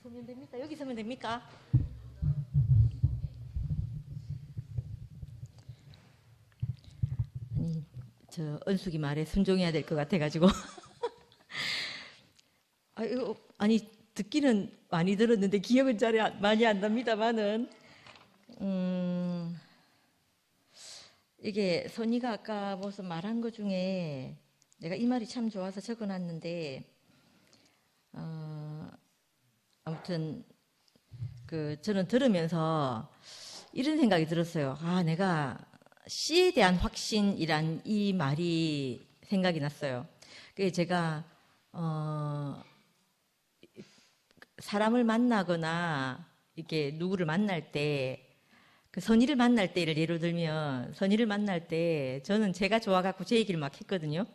서면 됩니까? 여기 서면 됩니까? 아니, 저 은숙이 말에 순종해야 될 것 같아가지고. 아니, 듣기는 많이 들었는데 기억은 잘 많이 안 납니다만은, 이게 선이가 아까 무슨 말한 것 중에 내가 이 말이 참 좋아서 적어놨는데, 아무튼 저는 들으면서 이런 생각이 들었어요. 아, 내가 씨에 대한 확신이란 이 말이 생각이 났어요. 그게 제가 사람을 만나거나 이렇게 누구를 만날 때, 그 선의를 만날 때를 예로 들면, 선의를 만날 때 저는 제가 좋아갖고 제 얘기를 막 했거든요.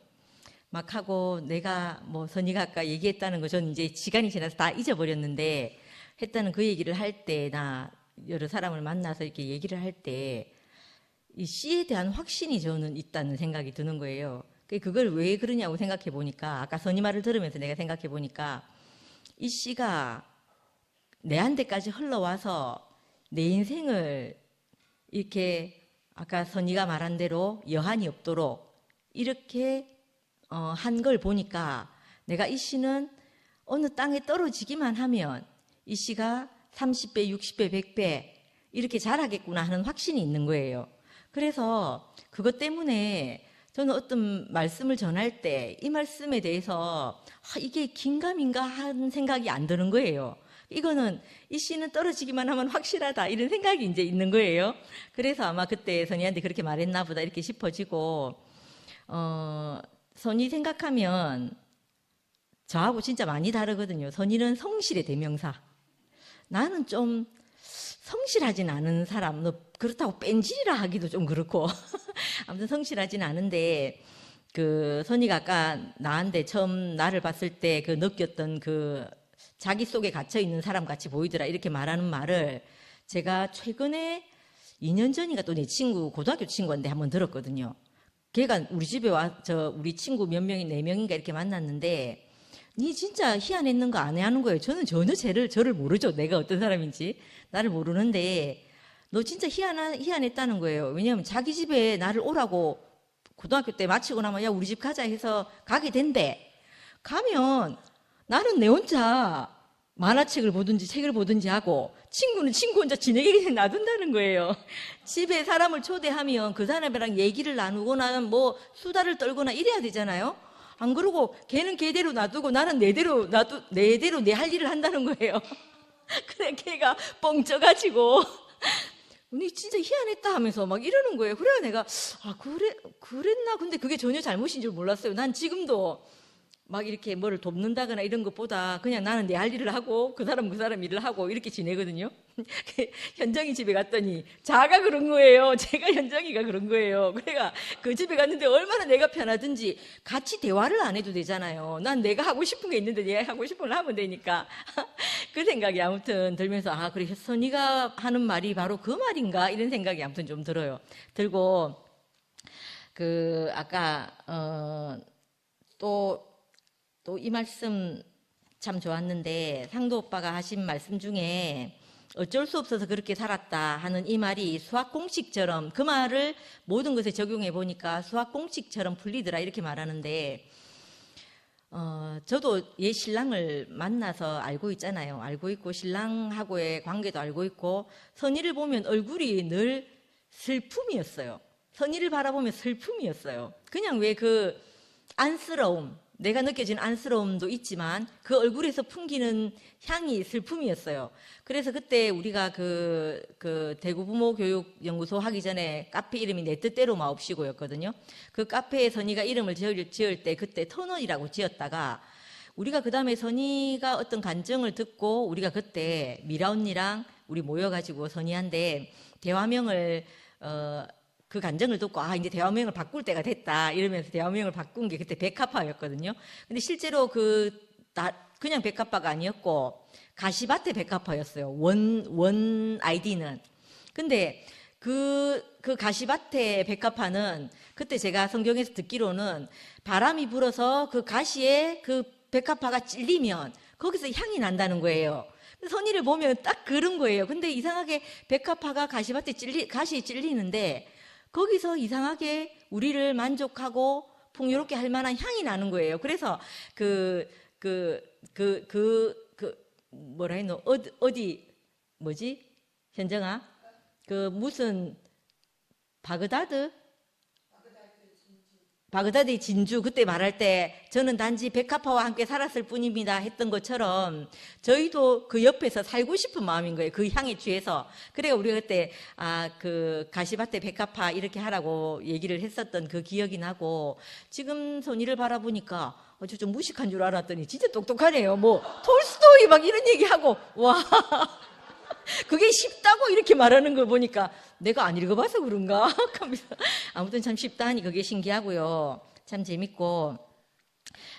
막 하고 내가 뭐 선의가 아까 얘기했다는 거 저는 이제 시간이 지나서 다 잊어버렸는데, 했다는 그 얘기를 할 때, 나 여러 사람을 만나서 이렇게 얘기를 할 때 이 씨에 대한 확신이 저는 있다는 생각이 드는 거예요. 그걸 왜 그러냐고 생각해 보니까, 아까 선의 말을 들으면서 내가 생각해 보니까, 이 씨가 내한테까지 흘러와서 내 인생을 이렇게 아까 선의가 말한 대로 여한이 없도록 이렇게 한 걸 보니까, 내가 이 씨는 어느 땅에 떨어지기만 하면 이 씨가 30배, 60배, 100배 이렇게 자라겠구나 하는 확신이 있는 거예요. 그래서 그것 때문에 저는 어떤 말씀을 전할 때 이 말씀에 대해서 이게 긴가민가 하는 생각이 안 드는 거예요. 이거는 이 씨는 떨어지기만 하면 확실하다 이런 생각이 이제 있는 거예요. 그래서 아마 그때 선이한테 그렇게 말했나 보다 이렇게 싶어지고, 선이 생각하면 저하고 진짜 많이 다르거든요. 선이는 성실의 대명사. 나는 좀 성실하진 않은 사람. 너 그렇다고 뺀질이라 하기도 좀 그렇고 아무튼 성실하진 않은데, 선이가 아까 나한테 처음 나를 봤을 때 느꼈던 자기 속에 갇혀 있는 사람 같이 보이더라 이렇게 말하는 말을 제가 최근에 2년 전인가 또 내 친구, 고등학교 친구인데 한번 들었거든요. 걔가 우리 집에 우리 친구 몇 명이 4명인가 이렇게 만났는데, 니 진짜 희한했는 거 안 해 하는 거예요. 저는 전혀 저를 모르죠. 내가 어떤 사람인지. 나를 모르는데, 너 진짜 희한했다는 거예요. 왜냐하면 자기 집에 나를 오라고 고등학교 때 마치고 나면, 야, 우리 집 가자 해서 가게 된대. 가면 나는 내 혼자 만화책을 보든지 책을 보든지 하고, 친구는 친구 혼자 지내게 그냥 놔둔다는 거예요. 집에 사람을 초대하면 그 사람이랑 얘기를 나누거나 뭐 수다를 떨거나 이래야 되잖아요. 안 그러고 걔는 걔대로 놔두고 나는 내대로 내 할 일을 한다는 거예요. 그래, 걔가 뻥쪄가지고 니 진짜 희한했다 하면서 막 이러는 거예요. 그래야 내가 그랬나? 근데 그게 전혀 잘못인 줄 몰랐어요. 난 지금도 막 이렇게 뭐를 돕는다거나 이런 것보다 그냥 나는 내 할 일을 하고 그 사람 일을 하고 이렇게 지내거든요. 현정이 집에 갔더니 자가 그런 거예요. 제가 현정이가 그런 거예요. 그래가 그 집에 갔는데 얼마나 내가 편하든지 같이 대화를 안 해도 되잖아요. 난 내가 하고 싶은 게 있는데 내가 하고 싶은 걸 하면 되니까. 그 생각이 아무튼 들면서, 그래, 선이가 하는 말이 바로 그 말인가 이런 생각이 아무튼 좀 들어요. 들고 아까 또 이 말씀 참 좋았는데, 상도 오빠가 하신 말씀 중에 어쩔 수 없어서 그렇게 살았다 하는 이 말이 수학 공식처럼, 그 말을 모든 것에 적용해 보니까 수학 공식처럼 풀리더라 이렇게 말하는데, 저도 옛 신랑을 만나서 알고 있잖아요. 알고 있고 신랑하고의 관계도 알고 있고, 선이를 보면 얼굴이 늘 슬픔이었어요. 선이를 바라보면 슬픔이었어요. 그냥 왜 안쓰러움, 내가 느껴진 안쓰러움도 있지만 그 얼굴에서 풍기는 향이 슬픔이었어요. 그래서 그때 우리가 대구 부모교육연구소 하기 전에 카페 이름이 내 뜻대로 마옵시고였거든요. 그 카페에 선이가 이름을 지을 때 그때 터널이라고 지었다가, 우리가 그 다음에 선이가 어떤 간증을 듣고 우리가 그때 미라 언니랑 우리 모여가지고 선이한테 대화명을 그 간증을 듣고, 이제 대화명을 바꿀 때가 됐다 이러면서 대화명을 바꾼 게 그때 백합화였거든요. 근데 실제로 그냥 백합화가 아니었고 가시밭의 백합화였어요. 원 아이디는. 근데 그 가시밭의 백합화는 그때 제가 성경에서 듣기로는 바람이 불어서 그 가시에 그 백합화가 찔리면 거기서 향이 난다는 거예요. 선의를 보면 딱 그런 거예요. 근데 이상하게 백합화가 가시밭에 가시에 찔리는데 거기서 이상하게 우리를 만족하고 풍요롭게 할 만한 향이 나는 거예요. 그래서 뭐라 했노? 어디 뭐지? 현정아? 무슨 바그다드 진주 그때 말할 때 저는 단지 백합화와 함께 살았을 뿐입니다 했던 것처럼 저희도 그 옆에서 살고 싶은 마음인 거예요. 그 향에 취해서. 그래가 우리가 그때 그 가시밭에 백합화 이렇게 하라고 얘기를 했었던 그 기억이 나고, 지금 선의를 바라보니까 저 좀 무식한 줄 알았더니 진짜 똑똑하네요. 뭐 톨스토이 막 이런 얘기하고, 와 그게 쉽다고 이렇게 말하는 걸 보니까 내가 안 읽어봐서 그런가 하면서 아무튼 참 쉽다 하니 그게 신기하고요. 참 재밌고,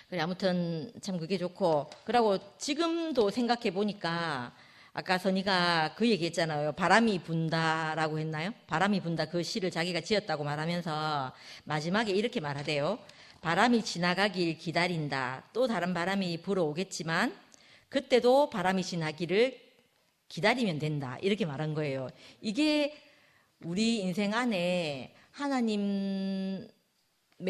그래 아무튼 참 그게 좋고, 그러고 지금도 생각해 보니까 아까 선이가 그 얘기했잖아요. 바람이 분다라고 했나요? 바람이 분다 그 시를 자기가 지었다고 말하면서 마지막에 이렇게 말하대요. 바람이 지나가길 기다린다. 또 다른 바람이 불어오겠지만 그때도 바람이 지나기를 기다리면 된다. 이렇게 말한 거예요. 이게 우리 인생 안에 하나님의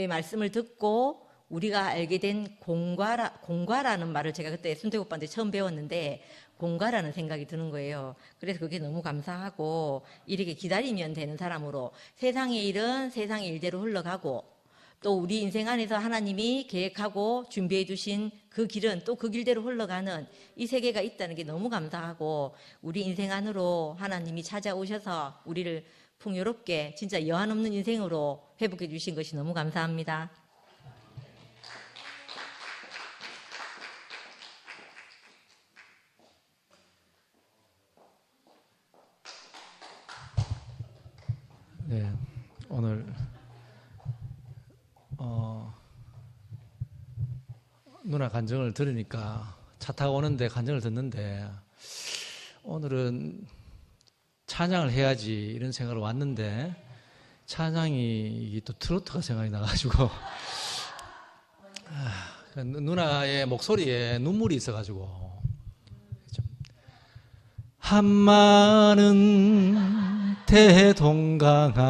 말씀을 듣고 우리가 알게 된 공과라는 말을 제가 그때 순택 오빠한테 처음 배웠는데 공과라는 생각이 드는 거예요. 그래서 그게 너무 감사하고, 이렇게 기다리면 되는 사람으로 세상의 일은 세상의 일대로 흘러가고, 또 우리 인생 안에서 하나님이 계획하고 준비해 주신 그 길은 또 그 길대로 흘러가는 이 세계가 있다는 게 너무 감사하고, 우리 인생 안으로 하나님이 찾아오셔서 우리를 풍요롭게 진짜 여한 없는 인생으로 회복해 주신 것이 너무 감사합니다. 네, 오늘 누나 간증을 들으니까 차 타고 오는데 간증을 듣는데, 오늘은 찬양을 해야지 이런 생각으로 왔는데 찬양이 또 트로트가 생각이 나가지고 누나의 목소리에 눈물이 있어가지고, 한마는 대동강아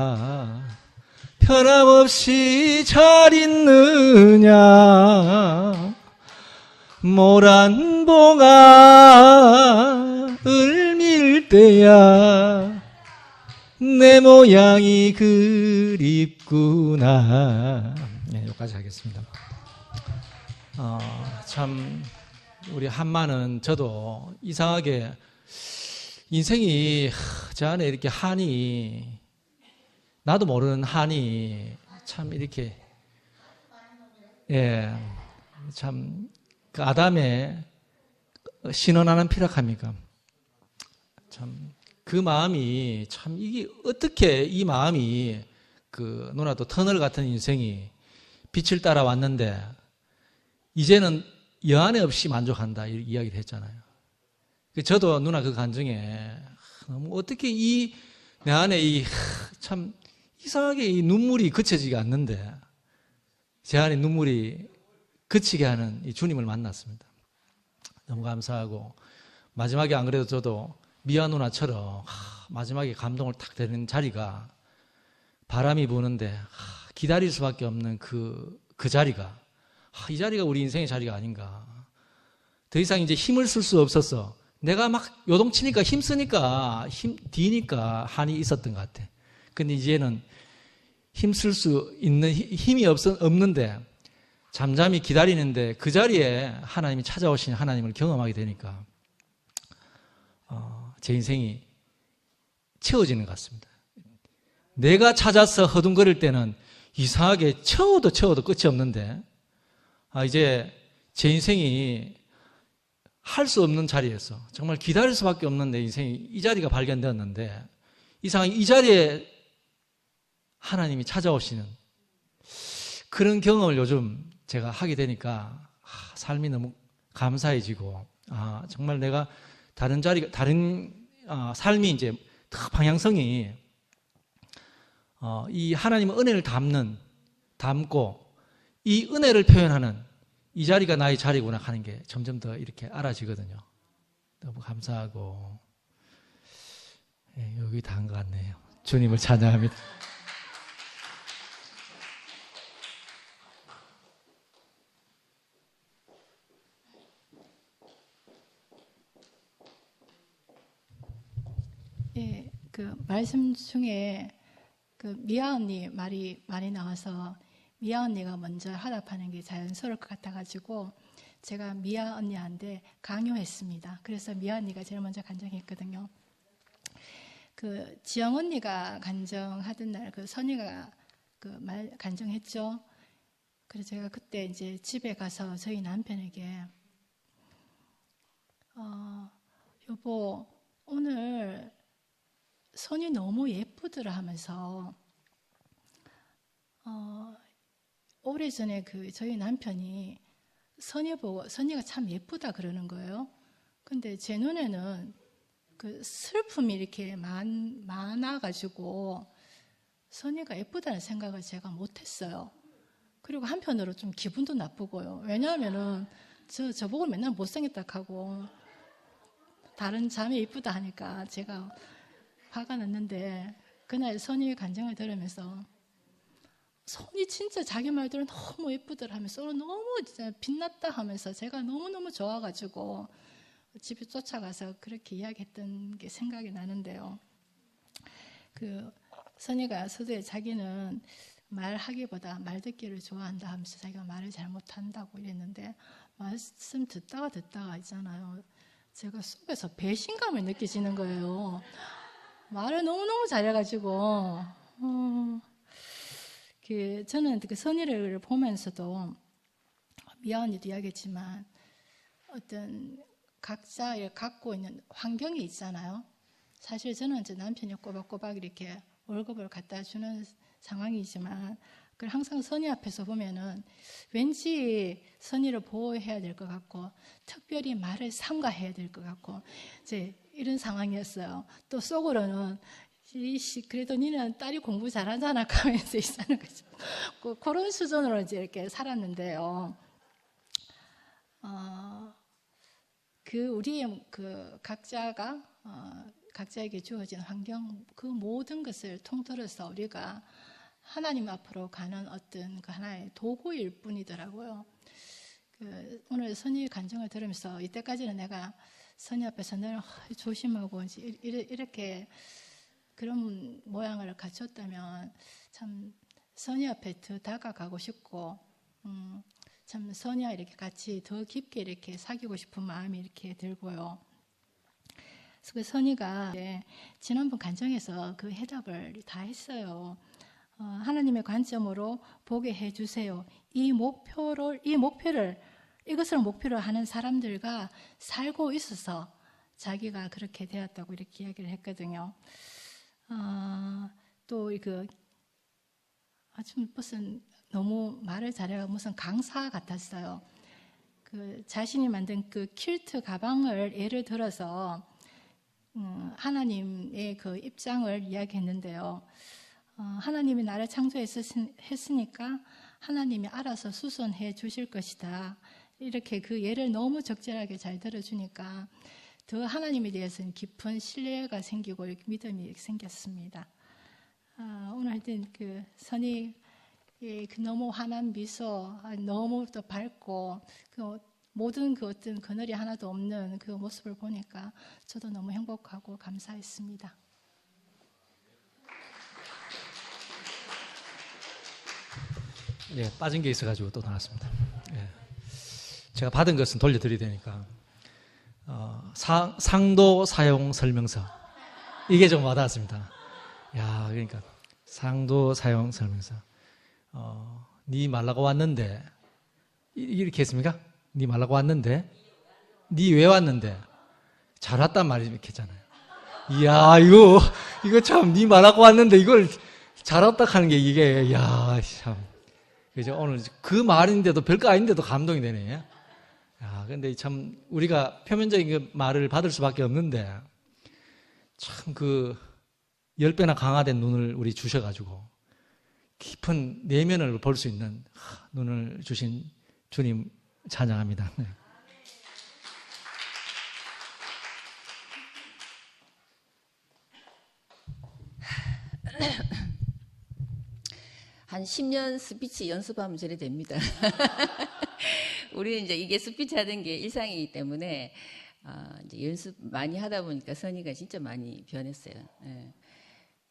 변함없이 잘 있느냐, 모란봉아 을밀 때야 내 모양이 그립구나. 네, 여기까지 하겠습니다. 참 우리 한마는 저도 이상하게 인생이 저 안에 이렇게 한이, 나도 모르는 한이 참 이렇게, 참 그 아담의 신원하는 피락합니까? 참 그 마음이, 참 이게 어떻게 이 마음이, 그 누나도 터널 같은 인생이 빛을 따라왔는데 이제는 여한에 없이 만족한다 이 이야기를 했잖아요. 저도 누나 그 간증에 너무 어떻게 내 안에 참 이상하게 이 눈물이 그쳐지지 않는데 제 안에 눈물이 그치게 하는 이 주님을 만났습니다. 너무 감사하고, 마지막에 안 그래도 저도 미아 누나처럼 마지막에 감동을 탁 되는 자리가, 바람이 부는데 기다릴 수밖에 없는 그 자리가, 이 자리가 우리 인생의 자리가 아닌가. 더 이상 이제 힘을 쓸 수 없어서 내가 막 요동치니까 힘쓰니까 뒤니까 한이 있었던 것 같아. 근데 이제는 힘쓸 수 있는 힘이 없는데 잠잠히 기다리는데 그 자리에 하나님이 찾아오신 하나님을 경험하게 되니까 제 인생이 채워지는 것 같습니다. 내가 찾아서 허둥거릴 때는 이상하게 채워도 끝이 없는데 이제 제 인생이 할 수 없는 자리에서 정말 기다릴 수밖에 없는 내 인생이 이 자리가 발견되었는데, 이상하게 이 자리에 하나님이 찾아오시는 그런 경험을 요즘 제가 하게 되니까 삶이 너무 감사해지고, 정말 내가 다른 삶이 이제 방향성이 이 하나님의 은혜를 담고 이 은혜를 표현하는 이 자리가 나의 자리구나 하는 게 점점 더 이렇게 알아지거든요. 너무 감사하고, 예, 여기 다 한 것 같네요. 주님을 찬양합니다. 예, 그 말씀 중에 그 미아 언니 말이 많이 나와서 미아 언니가 먼저 화답하는 게 자연스러울 것 같아가지고 제가 미아 언니한테 강요했습니다. 그래서 미아 언니가 제일 먼저 간증했거든요. 그 지영 언니가 간증하던 날 그 선이가 그 말 간증했죠. 그래서 제가 그때 이제 집에 가서 저희 남편에게 여보 오늘 선이 너무 예쁘더라 하면서 오래전에 그 저희 남편이 선이 보고 선이가 참 예쁘다 그러는 거예요. 근데 제 눈에는 그 슬픔이 이렇게 많아가지고 선이가 예쁘다는 생각을 제가 못했어요. 그리고 한편으로 좀 기분도 나쁘고요. 왜냐하면은 저보고 맨날 못생겼다 하고 다른 자매 예쁘다 하니까 제가 화가 났는데 그날 선이 간증을 들으면서 선이 진짜 자기 말대로 너무 예쁘더라 하면서 너무 진짜 빛났다 하면서 제가 너무너무 좋아가지고 집에 쫓아가서 그렇게 이야기했던 게 생각이 나는데요. 그 선이가 서두에 자기는 말하기보다 말 듣기를 좋아한다 하면서 자기가 말을 잘 못한다고 이랬는데 말씀 듣다가 있잖아요. 제가 속에서 배신감을 느껴지는 거예요. 말을 너무너무 잘해가지고 저는 그 선의를 보면서도 미아언니도 이야기했지만 어떤 각자 갖고 있는 환경이 있잖아요. 사실 저는 이제 남편이 꼬박꼬박 이렇게 월급을 갖다 주는 상황이지만 그걸 항상 선의 앞에서 보면은 왠지 선의를 보호해야 될 것 같고 특별히 말을 삼가해야 될 것 같고 이제 이런 상황이었어요. 또 속으로는 그래도 니는 딸이 공부 잘하잖아 하면서 있는 거죠. 그런 수준으로 이제 이렇게 살았는데요. 우리의 그 각자가 각자에게 주어진 환경 그 모든 것을 통틀어서 우리가 하나님 앞으로 가는 어떤 그 하나의 도구일 뿐이더라고요. 오늘 선의 간증을 들으면서 이때까지는 내가 선의 앞에서 늘 조심하고 이렇게 그런 모양을 갖췄다면 참 선의 앞에 더 다가가고 싶고 참 선의와 이렇게 같이 더 깊게 이렇게 사귀고 싶은 마음이 이렇게 들고요. 그래서 선의가 지난번 간증에서 그 해답을 다 했어요. 하나님의 관점으로 보게 해주세요. 이것을 목표로 하는 사람들과 살고 있어서 자기가 그렇게 되었다고 이렇게 이야기를 했거든요. 또 아주 무슨 너무 말을 잘해가 무슨 강사 같았어요. 자신이 만든 그 퀼트 가방을 예를 들어서 하나님의 그 입장을 이야기했는데요. 하나님이 나를 창조했으니까 하나님이 알아서 수선해 주실 것이다. 이렇게 그 예를 너무 적절하게 잘 들어주니까 더 하나님에 대해서는 깊은 신뢰가 생기고 이렇게 믿음이 생겼습니다. 오늘 하여튼 그 선이 너무 환한 미소, 너무 또 밝고 모든 그 어떤 그늘이 하나도 없는 그 모습을 보니까 저도 너무 행복하고 감사했습니다. 예, 빠진 게 있어가지고 또 나왔습니다. 예. 제가 받은 것은 돌려드려야 되니까 상도 사용 설명서 이게 좀 와닿았습니다. 야, 그러니까 상도 사용 설명서. 니 말라고 왔는데 이렇게 했습니까? 니 말라고 왔는데 니 왜 왔는데 잘 왔단 말이 이렇게 했잖아요. 이야, 이거 참 니 말라고 왔는데 이걸 잘 왔다 하는 게 이게 야, 참. 그죠? 오늘 그 말인데도 별거 아닌데도 감동이 되네. 야, 근데 참 우리가 표면적인 그 말을 받을 수밖에 없는데 참 그 10배나 강화된 눈을 우리 주셔가지고 깊은 내면을 볼 수 있는 눈을 주신 주님 찬양합니다. 네. 한 10년 스피치 연습하면 저래 됩니다. 우리는 이제 이게 스피치 하는 게 일상이기 때문에 이제 연습 많이 하다 보니까 선이가 진짜 많이 변했어요. 예.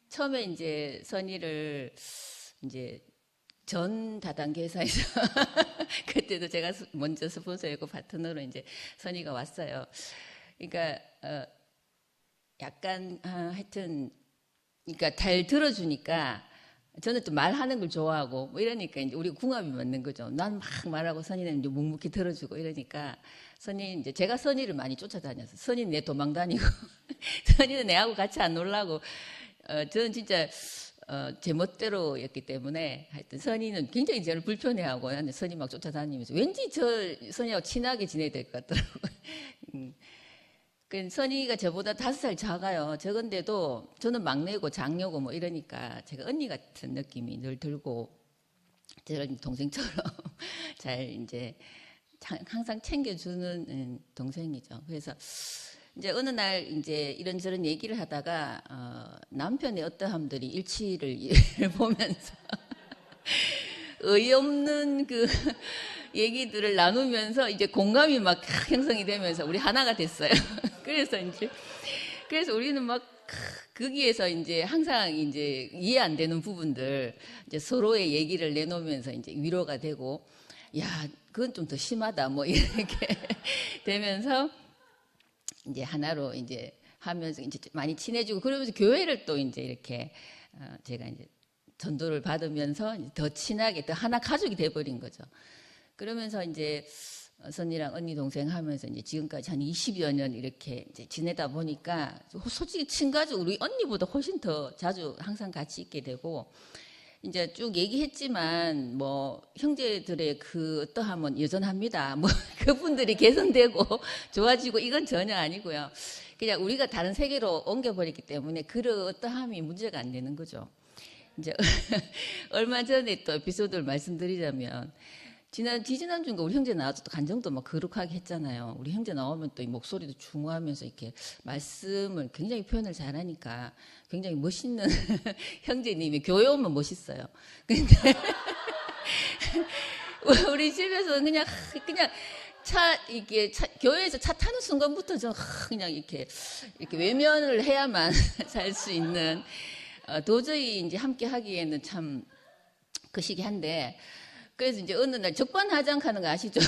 처음에 이제 선이를 이제 전 다단계 회사에서 그때도 제가 먼저 스폰서였고 파트너로 이제 선이가 왔어요. 그러니까 약간 하여튼 그러니까 잘 들어주니까 저는 또 말하는 걸 좋아하고 뭐 이러니까 이제 우리 궁합이 맞는 거죠. 난 막 말하고 선이는 이제 묵묵히 들어주고 이러니까 선이 이제 제가 선이를 많이 쫓아다녔어요. 선이는 내 도망 다니고 선이는 내하고 같이 안 놀라고 저는 진짜 제 멋대로였기 때문에 하여튼 선이는 굉장히 저를 불편해하고 나는 선이 막 쫓아다니면서 왠지 저 선이하고 친하게 지내야 될 것 같더라고요. 그 선이가 저보다 5살 작아요. 적은데도 저는 막내고 장녀고 뭐 이러니까 제가 언니 같은 느낌이 늘 들고 저를 동생처럼 잘 이제 항상 챙겨주는 동생이죠. 그래서 이제 어느 날 이제 이런저런 얘기를 하다가 남편의 어떠함들이 일치를 보면서 어이없는 그 얘기들을 나누면서 이제 공감이 막 형성이 되면서 우리 하나가 됐어요. 그래서 우리는 막 거기에서 이제 항상 이제 이해 안 되는 부분들 이제 서로의 얘기를 내놓으면서 이제 위로가 되고 야 그건 좀 더 심하다 뭐 이렇게 되면서 이제 하나로 이제 하면서 이제 많이 친해지고 그러면서 교회를 또 이제 이렇게 제가 이제 전도를 받으면서 이제 더 친하게 더 하나 가족이 돼버린 거죠. 그러면서 이제 선이랑 언니 동생 하면서 이제 지금까지 한 20여 년 이렇게 이제 지내다 보니까 솔직히 친가족 우리 언니보다 훨씬 더 자주 항상 같이 있게 되고 이제 쭉 얘기했지만 뭐 형제들의 그 어떠함은 여전합니다. 뭐 그분들이 개선되고 좋아지고 이건 전혀 아니고요. 그냥 우리가 다른 세계로 옮겨버렸기 때문에 그 어떠함이 문제가 안 되는 거죠. 이제 얼마 전에 또 에피소드를 말씀드리자면 지지난주인가 우리 형제 나와서 또 간정도 막 거룩하게 했잖아요. 우리 형제 나오면 또 이 목소리도 중후하면서 이렇게 말씀을 굉장히 표현을 잘하니까 굉장히 멋있는 형제님이 교회 오면 멋있어요. 근데 우리 집에서 그냥 교회에서 차 타는 순간부터 저 그냥 이렇게 외면을 해야만 살 수 있는 도저히 이제 함께 하기에는 참 거시기 한데 그래서 이제 어느 날 적반하장하는 거 아시죠?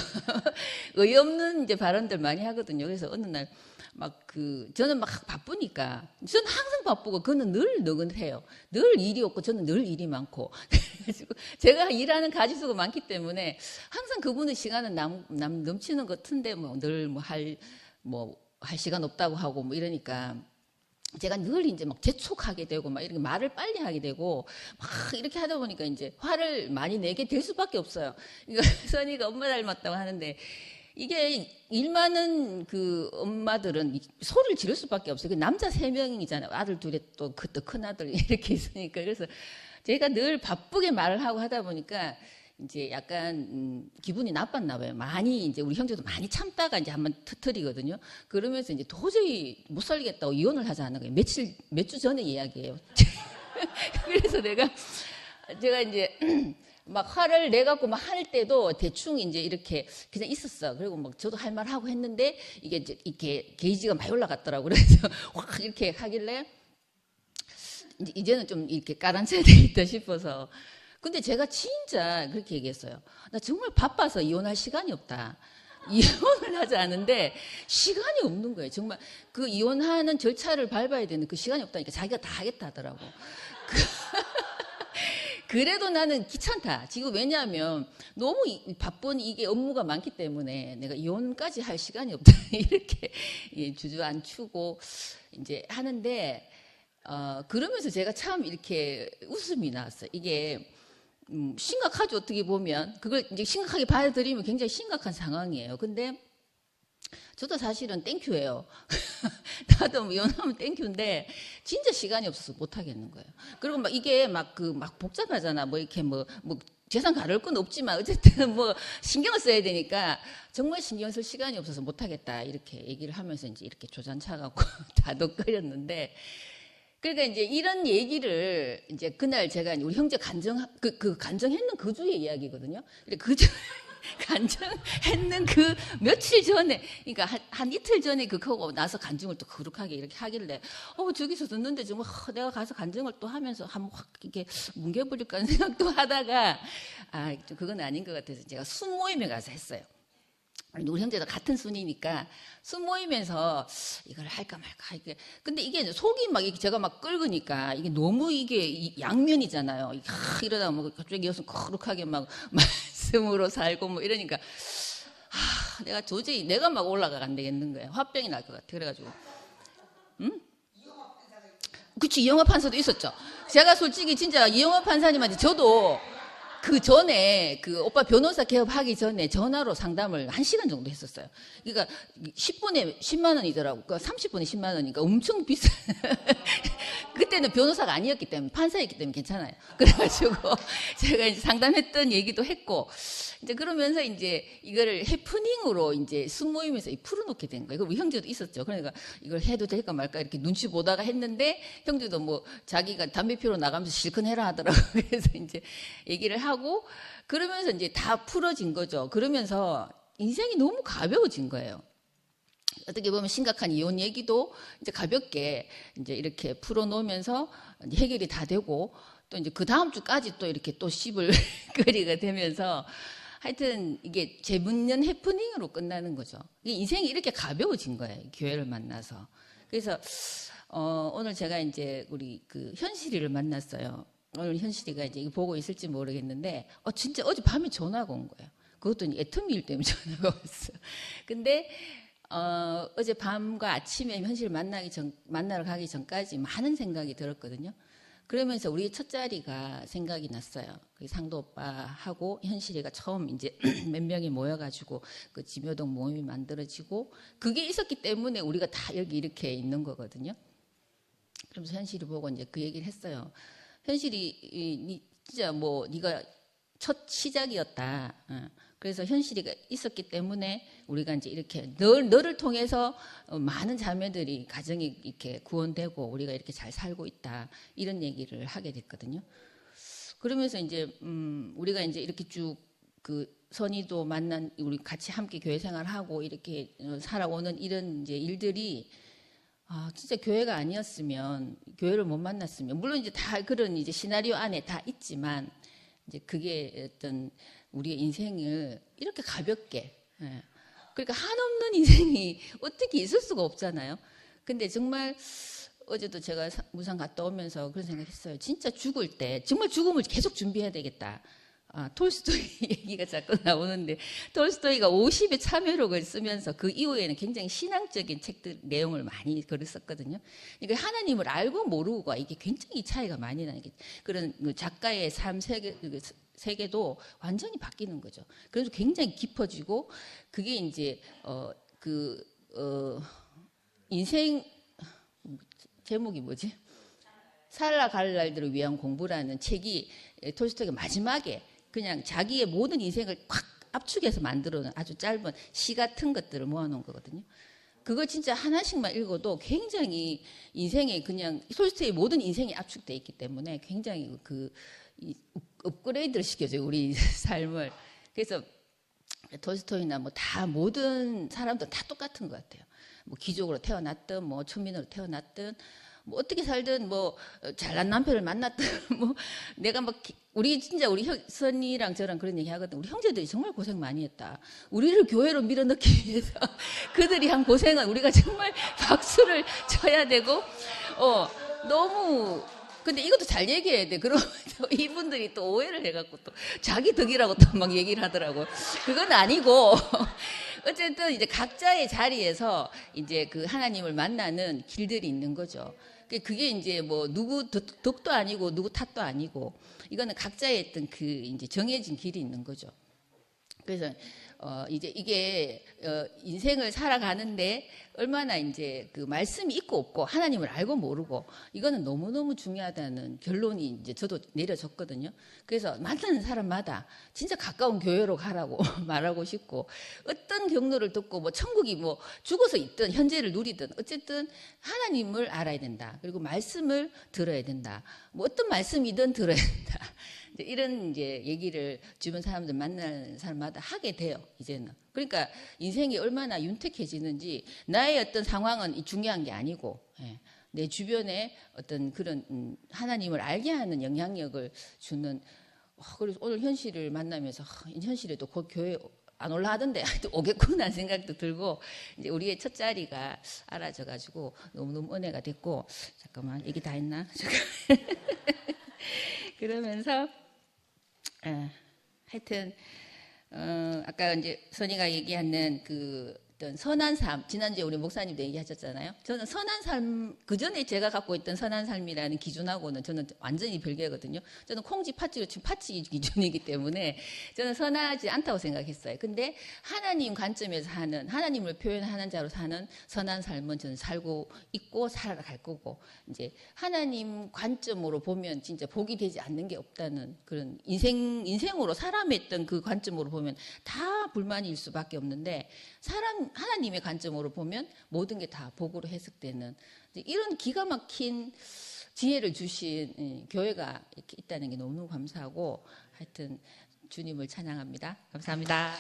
어이없는 이제 발언들 많이 하거든요. 그래서 어느 날 저는 막 바쁘니까 저는 항상 바쁘고 그는 늘 너근해요. 늘 일이 없고 저는 늘 일이 많고 그래가지고 제가 일하는 가지수가 많기 때문에 항상 그분의 시간은 넘치는 것 같은데 뭐 늘 할 시간 없다고 하고 뭐 이러니까. 제가 늘 이제 막 재촉하게 되고 막 이렇게 말을 빨리 하게 되고 막 이렇게 하다 보니까 이제 화를 많이 내게 될 수밖에 없어요. 그러니까 선이가 엄마 닮았다고 하는데 이게 일 많은 그 엄마들은 소리를 지를 수밖에 없어요. 그 남자 3명이잖아요. 아들 둘에 또 그때 큰 아들 이렇게 있으니까 그래서 제가 늘 바쁘게 말을 하고 하다 보니까 이제 약간 기분이 나빴나 봐요. 많이 이제 우리 형제도 많이 참다가 이제 한번 터뜨리거든요. 그러면서 이제 도저히 못 살겠다고 이혼을 하자는 거예요. 몇 주 전에 이야기예요. 그래서 제가 이제 막 화를 내갖고 막 할 때도 대충 이제 이렇게 그냥 있었어. 그리고 막 저도 할 말 하고 했는데 이게 이제 이렇게 게이지가 많이 올라갔더라고. 그래서 확 이렇게 하길래 이제는 좀 이렇게 깔아앉혀야 되겠다 싶어서. 근데 제가 진짜 그렇게 얘기했어요. 나 정말 바빠서 이혼할 시간이 없다. 이혼을 하지 않은데 시간이 없는 거예요. 정말 그 이혼하는 절차를 밟아야 되는 그 시간이 없다니까 자기가 다 하겠다 하더라고. 그래도 나는 귀찮다. 지금 왜냐하면 너무 바쁜 이게 업무가 많기 때문에 내가 이혼까지 할 시간이 없다. 이렇게 주저앉히고 이제 하는데 그러면서 제가 참 이렇게 웃음이 나왔어요. 이게 심각하죠. 어떻게 보면 그걸 이제 심각하게 받아들이면 굉장히 심각한 상황이에요. 근데 저도 사실은 땡큐예요. 나도 뭐 이혼하면 땡큐인데 진짜 시간이 없어서 못 하겠는 거예요. 그리고 막 이게 막 복잡하잖아. 뭐 이렇게 뭐 재산 가를 건 없지만 어쨌든 뭐 신경을 써야 되니까 정말 신경 쓸 시간이 없어서 못 하겠다 이렇게 얘기를 하면서 이제 이렇게 조잔 차갖고 다독거렸는데 그러니까 이제 이런 얘기를 이제 그날 제가 우리 형제 간증했는 그 주의 이야기거든요. 그 간증했는 그 며칠 전에, 그러니까 한 이틀 전에 그거고 나서 간증을 또 거룩하게 이렇게 하길래, 저기서 듣는데 정말 내가 가서 간증을 또 하면서 한번 확 이렇게 뭉개버릴까 하는 생각도 하다가, 좀 그건 아닌 것 같아서 제가 순모임에 가서 했어요. 우리 형제도 같은 순이니까 순모임에서 이걸 할까 말까 이게 근데 이게 속이 막 제가 막 끓으니까 이게 너무 이게 양면이잖아요. 이러다 뭐 갑자기 여기서 거룩하게 막 말씀으로 살고 뭐 이러니까 내가 도저히 내가 막 올라가 안 되겠는 거예요. 화병이 날 것 같아. 그래가지고 그치, 이영하 판사도 있었죠. 제가 솔직히 진짜 이영하 판사님한테 저도 그 전에 그 오빠 변호사 개업하기 전에 전화로 상담을 1시간 정도 했었어요. 그러니까 10분에 10만 원이더라고. 그러니까 30분에 10만 원이니까 엄청 비싸. 그때는 변호사가 아니었기 때문에 판사였기 때문에 괜찮아요. 그래가지고 제가 이제 상담했던 얘기도 했고 이제 그러면서 이제 이거를 해프닝으로 이제 순모임에서 풀어놓게 된 거예요. 우리 형제도 있었죠. 그러니까 이걸 해도 될까 말까 이렇게 눈치 보다가 했는데 형제도 뭐 자기가 담배 피우러 나가면서 실컷 해라 하더라고요. 그래서 이제 얘기를 하고 그러면서 이제 다 풀어진 거죠. 그러면서 인생이 너무 가벼워진 거예요. 어떻게 보면 심각한 이혼 얘기도 이제 가볍게 이제 이렇게 풀어놓으면서 해결이 다 되고 또 이제 그 다음 주까지 또 이렇게 또 씹을 거리가 되면서 하여튼 이게 재밌는 해프닝으로 끝나는 거죠. 인생이 이렇게 가벼워진 거예요. 교회를 만나서. 그래서 오늘 제가 이제 우리 그 현실이를 만났어요. 오늘 현실이가 이제 이거 보고 있을지 모르겠는데 진짜 어제 밤에 전화가 온 거예요. 그것도 애터미일 때문에 전화가 왔어요. 근데 어제 밤과 아침에 현실을 만나러 가기 전까지 많은 생각이 들었거든요. 그러면서 우리 첫자리가 생각이 났어요. 상도 오빠하고 현실이가 처음 이제 몇 명이 모여가지고 그 지묘동 모임이 만들어지고 그게 있었기 때문에 우리가 다 여기 이렇게 있는 거거든요. 그러면서 현실이 보고 이제 그 얘기를 했어요. 현실이 진짜 뭐 네가 첫 시작이었다. 그래서 현실이가 있었기 때문에 우리가 이제 이렇게 너를 통해서 많은 자매들이 가정이 이렇게 구원되고 우리가 이렇게 잘 살고 있다. 이런 얘기를 하게 됐거든요. 그러면서 이제 우리가 이제 이렇게 쭉 그 선이도 만난 우리 같이 함께 교회 생활하고 이렇게 살아오는 이런 이제 일들이 진짜 교회가 아니었으면 교회를 못 만났으면 물론 이제 다 그런 이제 시나리오 안에 다 있지만 이제 그게 어떤 우리의 인생을 이렇게 가볍게 그러니까 한없는 인생이 어떻게 있을 수가 없잖아요. 근데 정말 어제도 제가 무상 갔다 오면서 그런 생각했어요. 진짜 죽을 때 정말 죽음을 계속 준비해야 되겠다. 톨스토이 얘기가 자꾸 나오는데 톨스토이가 50의 참회록을 쓰면서 그 이후에는 굉장히 신앙적인 책들 내용을 많이 글을 썼거든요. 그러니까 하나님을 알고 모르고가 이게 굉장히 차이가 많이 나는 게 그런 작가의 삶 세계도 완전히 바뀌는 거죠. 그래서 굉장히 깊어지고 그게 이제 인생 제목이 뭐지? 살아갈 날들을 위한 공부라는 책이 톨스토이가 마지막에 그냥 자기의 모든 인생을 꽉 압축해서 만들어놓은 아주 짧은 시 같은 것들을 모아놓은 거거든요. 그걸 진짜 하나씩만 읽어도 굉장히 인생에 그냥 톨스토이의 모든 인생이 압축되어 있기 때문에 굉장히 업그레이드를 시켜줘요. 우리 삶을. 그래서 톨스토이나 뭐 다 모든 사람들 다 똑같은 것 같아요. 뭐 귀족으로 태어났든 뭐 천민으로 태어났든 뭐 어떻게 살든 뭐 잘난 남편을 만났든 뭐 내가 막 우리 진짜 우리 선이랑 저랑 그런 얘기 하거든. 우리 형제들이 정말 고생 많이 했다. 우리를 교회로 밀어넣기 위해서 그들이 한 고생은 우리가 정말 박수를 쳐야 되고 너무 근데 이것도 잘 얘기해야 돼. 그러면 이분들이 또 오해를 해갖고 또 자기 덕이라고 또 막 얘기를 하더라고. 그건 아니고 어쨌든 이제 각자의 자리에서 이제 그 하나님을 만나는 길들이 있는 거죠. 그게 이제 뭐 누구 덕도 아니고 누구 탓도 아니고 이거는 각자의 어떤 그 이제 정해진 길이 있는 거죠. 그래서 이제 이게 인생을 살아가는데 얼마나 이제 그 말씀이 있고 없고 하나님을 알고 모르고 이거는 너무너무 중요하다는 결론이 이제 저도 내려졌거든요. 그래서 만나는 사람마다 진짜 가까운 교회로 가라고 말하고 싶고, 어떤 경로를 듣고 뭐 천국이 뭐 죽어서 있든 현재를 누리든 어쨌든 하나님을 알아야 된다. 그리고 말씀을 들어야 된다. 뭐 어떤 말씀이든 들어야 된다. 이런 이제 얘기를 주변 사람들 만나는 사람마다 하게 돼요, 이제는. 그러니까 인생이 얼마나 윤택해지는지 나의 어떤 상황은 중요한 게 아니고, 내 주변에 어떤 그런 하나님을 알게 하는 영향력을 주는. 그래서 오늘 현실을 만나면서 이 현실에도 그 교회 안 올라가던데 오겠구나 생각도 들고, 이제 우리의 첫 자리가 알아져가지고 너무너무 은혜가 됐고. 잠깐만, 얘기 다 했나? 그러면서 하여튼 아까 이제 선이가 얘기하는 그 어떤 선한 삶, 지난주에 우리 목사님도 얘기하셨잖아요. 저는 선한 삶, 그 전에 제가 갖고 있던 선한 삶이라는 기준하고는 저는 완전히 별개거든요. 저는 콩지 팥쥐로 치면 팥쥐 기준이기 때문에 저는 선하지 않다고 생각했어요. 근데 하나님 관점에서 하는, 하나님을 표현하는 자로 사는 선한 삶은 저는 살고 있고 살아갈 거고, 이제 하나님 관점으로 보면 진짜 복이 되지 않는 게 없다는 그런 인생으로 사람의 어떤 그 관점으로 보면 다 불만일 수밖에 없는데, 하나님의 관점으로 보면 모든 게 다 복으로 해석되는 이런 기가 막힌 지혜를 주신 교회가 이렇게 있다는 게 너무너무 감사하고, 하여튼 주님을 찬양합니다. 감사합니다.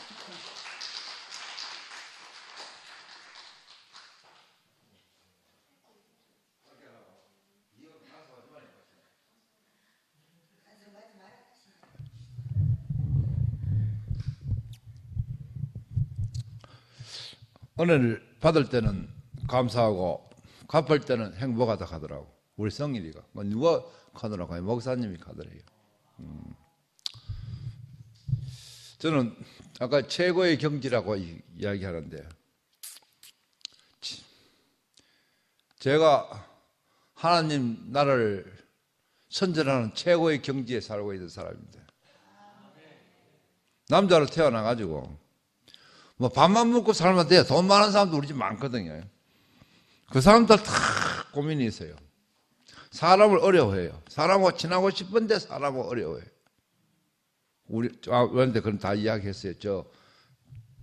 은혜를 받을 때는 감사하고 갚을 때는 행복하다 하더라고. 우리 성일이가. 누가 하더라고요? 목사님이 하더래요. 저는 아까 최고의 경지라고 이야기하는데, 제가 하나님 나라를 선전하는 최고의 경지에 살고 있는 사람입니다. 남자로 태어나가지고 뭐 밥만 먹고 살면 돼요. 돈 많은 사람도 우리 집 많거든요. 그 사람들 다 고민이 있어요. 사람을 어려워해요. 사람하고 친하고 싶은데 사람을 어려워해요. 그런데 그건 다 이야기했어요. 저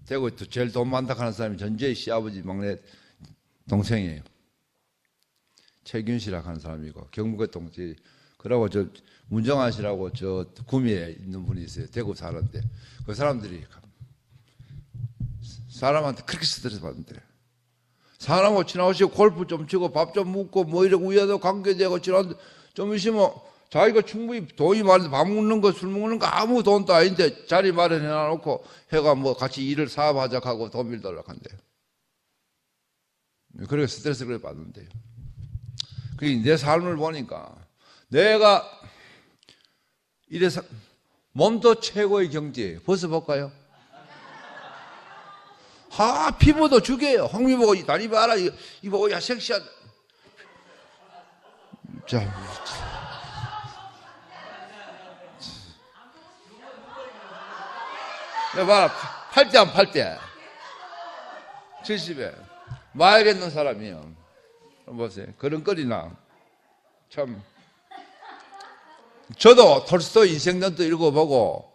대구에 제일 돈 많다 하는 사람이 전재희 시아버지 막내 동생이에요. 최균 씨라고 하는 사람이고, 경북의 동생. 그러고 저 문정환 씨라고 저 구미에 있는 분이 있어요. 대구 사는데 그 사람들이 사람한테 그렇게 스트레스 받는데, 사람하고 친하고 싶고 골프 좀 치고 밥 좀 먹고 뭐 이렇게 우연도 관계되고 지나는데 좀 있으면 자기가 충분히 돈이 많은데 밥 먹는 거 술 먹는 거 아무 돈도 아닌데 자리 마련해 놔놓고 해가 뭐 같이 일을 사업하자 하고 돈 빌더라고 한대요. 그래서 스트레스를 받는데요. 그게 내 삶을 보니까 내가 이래서 몸도 최고의 경지예요. 벗어볼까요? 피부도 죽여요. 홍미 보고 다리 봐라. 이거 야 섹시하다. 자, 야 봐라. 8대 안 8대. 70에 마약했는 사람이요. 보세요. 그런거리나 참. 저도 톨스토이 인생전도 읽어보고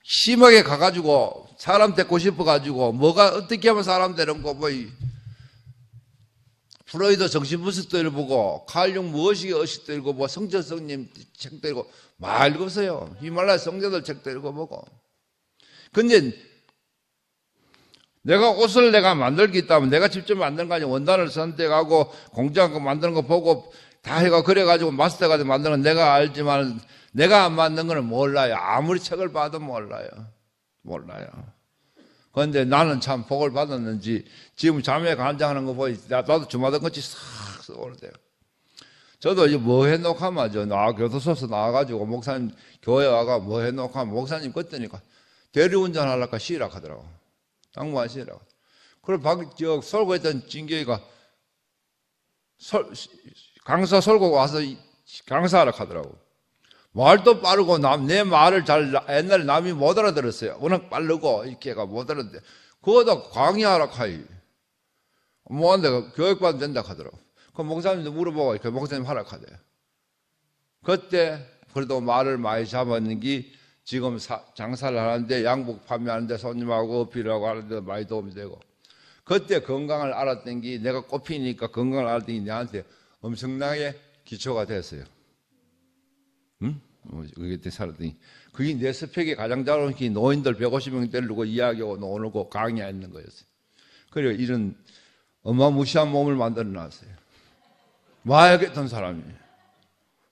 심하게 가가지고 사람 데리고 싶어가지고 뭐가 어떻게 하면 사람 되는 거, 뭐 프로이드 정신분석도 읽어보고 칼융 무엇이 의식도 읽어보고 성철성님 책도 읽고 막 읽었어요. 히말라야 성자들 책도 읽어보고. 근데 내가 옷을 내가 만들 게 있다면 내가 직접 만든 거 아니야. 원단을 선택하고 공장 만드는 거 보고 다 해가 그래가지고 마스터가 만드는 건 내가 알지만 내가 안 만든 거는 몰라요. 아무리 책을 봐도 몰라요. 그런데 나는 참 복을 받았는지 지금 자매 간장하는 거 보니 나도 주마등같이 싹 쏘는데요. 저도 이제 뭐 해놓고 하면 교도소에서 나와가지고 목사님 교회 와가 뭐 해놓고 하면 목사님 그때니까 대리운전 하려까 쉬라 하더라고. 당무안 쉬라고. 그리고 설고 있던 진교이가 강사 설고 와서 강사하라 하더라고. 말도 빠르고 내 말을 옛날에 남이 못 알아들었어요. 워낙 빠르고 이렇게가 못 알아듣는데 그거다 강의하라 카이. 뭐한데 교육받으면 된다 하더라고. 그 목사님도 물어보고 그 목사님 하라 하대요. 그때 그래도 말을 많이 잡았는 게 지금 장사를 하는데 양복 판매하는데 손님하고 어필하고 하는데 많이 도움이 되고 그때 건강을 알았던 게 내가 꼽히니까 건강을 알았던 게 내한테 엄청나게 기초가 됐어요. 응? 그때 살았더니 그게 내 스펙에 가장 잘 오는 게 노인들 150명 데리고 이야기하고 노는고 강의하는 거였어요. 그리고 이런 어마무시한 몸을 만들어 놨어요. 와야겠던 사람이.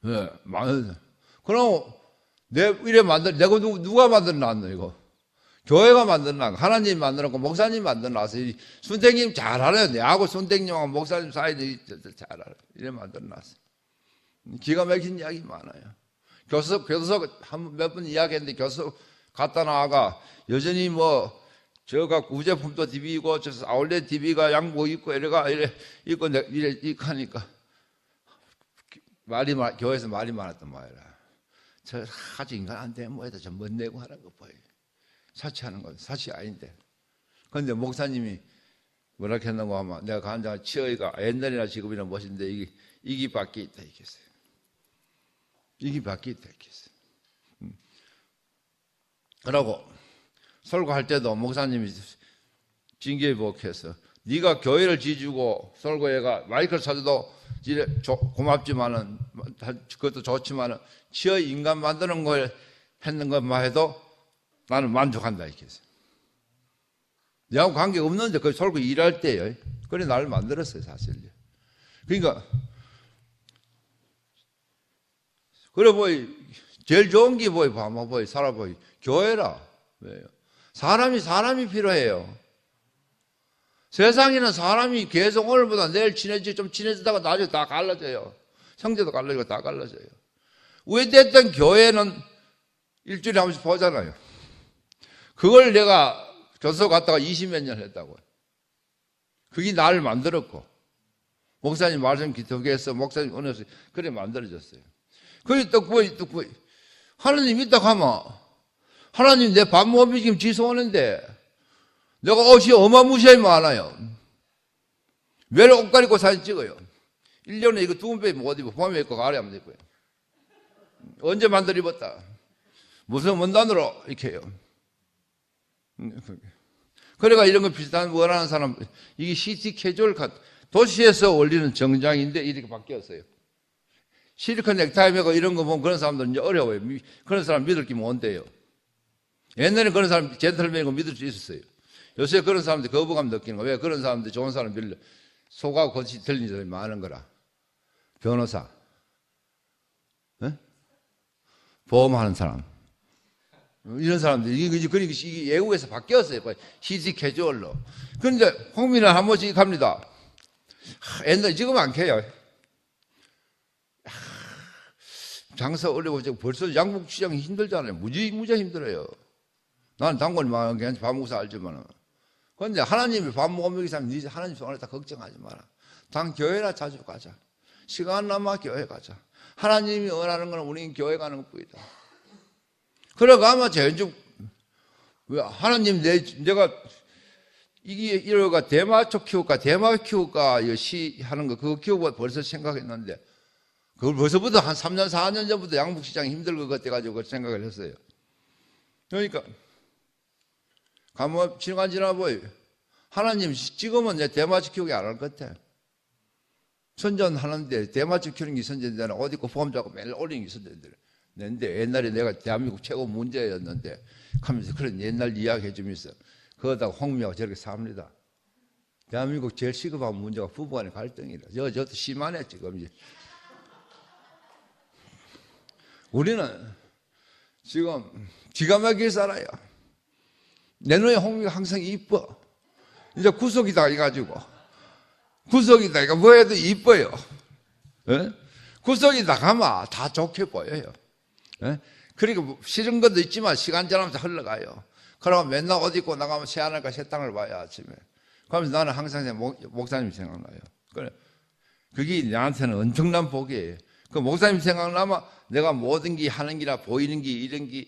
네, 그럼 이래 내가 누가 만들어 놨노, 이거? 교회가 만들어 놨고, 하나님이 만들어 놨고, 목사님이 만들어 놨어요. 순택님 잘 알아요. 내하고 순택님하고 목사님 사이도 잘 알아요. 이래 만들어 놨어요. 기가 막힌 이야기 많아요. 교수석 몇 번 이야기했는데, 교수석 갔다 나와가, 여전히 저가 구제품도 DB고, 저 아울렛 DB가 양복 입고, 이래 하니까, 교회에서 말이 많았단 말이야. 저 아주 인간 안 돼, 뭐해도 좀 멋내고 하는 거 보여. 사치하는 건 사치 아닌데. 그런데 목사님이 뭐라 했는고 하면 내가 간장 치어이가 옛날이나 지금이나 멋인데 이게 밖에 있다 이겠어요. 이게 밖에 있다 이겠어요. 그러고 설교할 때도 목사님이 징계복해서 네가 교회를 지주고 설교회가 마이크를 찾아도 고맙지만은 그것도 좋지만은 치어 인간 만드는 걸 했는 것만 해도 나는 만족한다 이렇게 했어요. 내하고 관계 없는데 그 설교 일할 때요. 그래 나를 만들었어요 사실. 그러니까 그래 제일 좋은 게 살아보이 교회라. 왜요? 사람이 필요해요. 세상에는 사람이 계속 오늘보다 내일 좀 친해지다가 나중에 다 갈라져요. 형제도 갈라지고 다 갈라져요. 우회됐던 교회는 일주일에 한 번씩 보잖아요. 그걸 내가 교수 갔다가 20몇 년 했다고요. 그게 나를 만들었고, 목사님 말씀 기특해서, 목사님 은혜서 그래 만들어졌어요. 그게 또 하나님 있다고 하면, 하나님 내 밥 못 먹이면 지소하는데, 내가 옷이 어마무시하게 많아요. 왜 옷 가리고 사진 찍어요? 1년에 이거 2번 못 입어. 봄에 입고 가을에 안 입고요. 언제 만들어 입었다. 무슨 원단으로 이렇게 해요. 그래가 이런 거 비슷한 원하는 사람, 이게 시티 캐주얼 도시에서 올리는 정장인데 이렇게 바뀌었어요. 실리콘 넥타이 매고 이런 거 보면 그런 사람들은 이제 어려워요. 그런 사람 믿을 게 뭔데요. 옛날에 그런 사람 젠틀맨이고 믿을 수 있었어요. 요새 그런 사람들 거부감 느끼는 거야. 왜 그런 사람들 좋은 사람 빌려 속하고 겉이 틀린 사람이 많은 거라. 변호사, 보험하는 사람, 이런 사람들 이게 외국에서 바뀌었어요. 시티 캐주얼로. 그런데 홍미는 한 번씩 합니다. 옛날 지금 안 캐요. 장사 어려워. 벌써 양복 시장이 힘들잖아요. 무지 힘들어요. 나는 단골 많은 밥 먹어서 알지만은. 그런데 하나님이 밥 먹으면 여기 사람 네 하나님 손안에 다 걱정하지 마라. 당 교회나 자주 가자. 시간 남아 교회 가자. 하나님이 원하는 건 우리는 교회 가는 것뿐이다. 그러고 아마 제주 하나님 내가 이게 이러가 대마초 키울까 대마 키울까 이거 시 하는 거 그거 키우고 벌써 생각했는데 그걸 벌써부터 한 3년 4년 전부터 양복 시장이 힘들 것 같아 가지고 그 생각을 했어요. 그러니까 가면 시간 지나보이 하나님 지금은 내 대마초 키우기 안 할 것 같아. 선전하는데 대마초 키우는 게 선전되나 어디 있고 보험 잡고 매일 올리는 게 선전되는데 옛날에 내가 대한민국 최고 문제였는데 하면서 그런 옛날 이야기 해주면서 그러다가 홍미하고 저렇게 삽니다. 대한민국 제일 시급한 문제가 부부간의 갈등이라. 저도 심하네 지금 이제. 우리는 지금 기가 막히게 살아요. 내 눈에 홍미가 항상 이뻐. 이제 구석이다 해가지고 구석이다 이거 뭐해도 이뻐요. 에? 구석이다 가면 다 좋게 보여요. 에? 그리고 싫은 것도 있지만 시간 지나면서 흘러가요. 그러면 맨날 옷 입고 나가면 새하늘과 새 땅을 봐요 아침에. 그러면서 나는 항상 목사님이 생각나요. 그래, 그게 나한테는 엄청난 복이에요. 그 목사님 생각나면 내가 모든 게 하는 게나 보이는 게 이런 게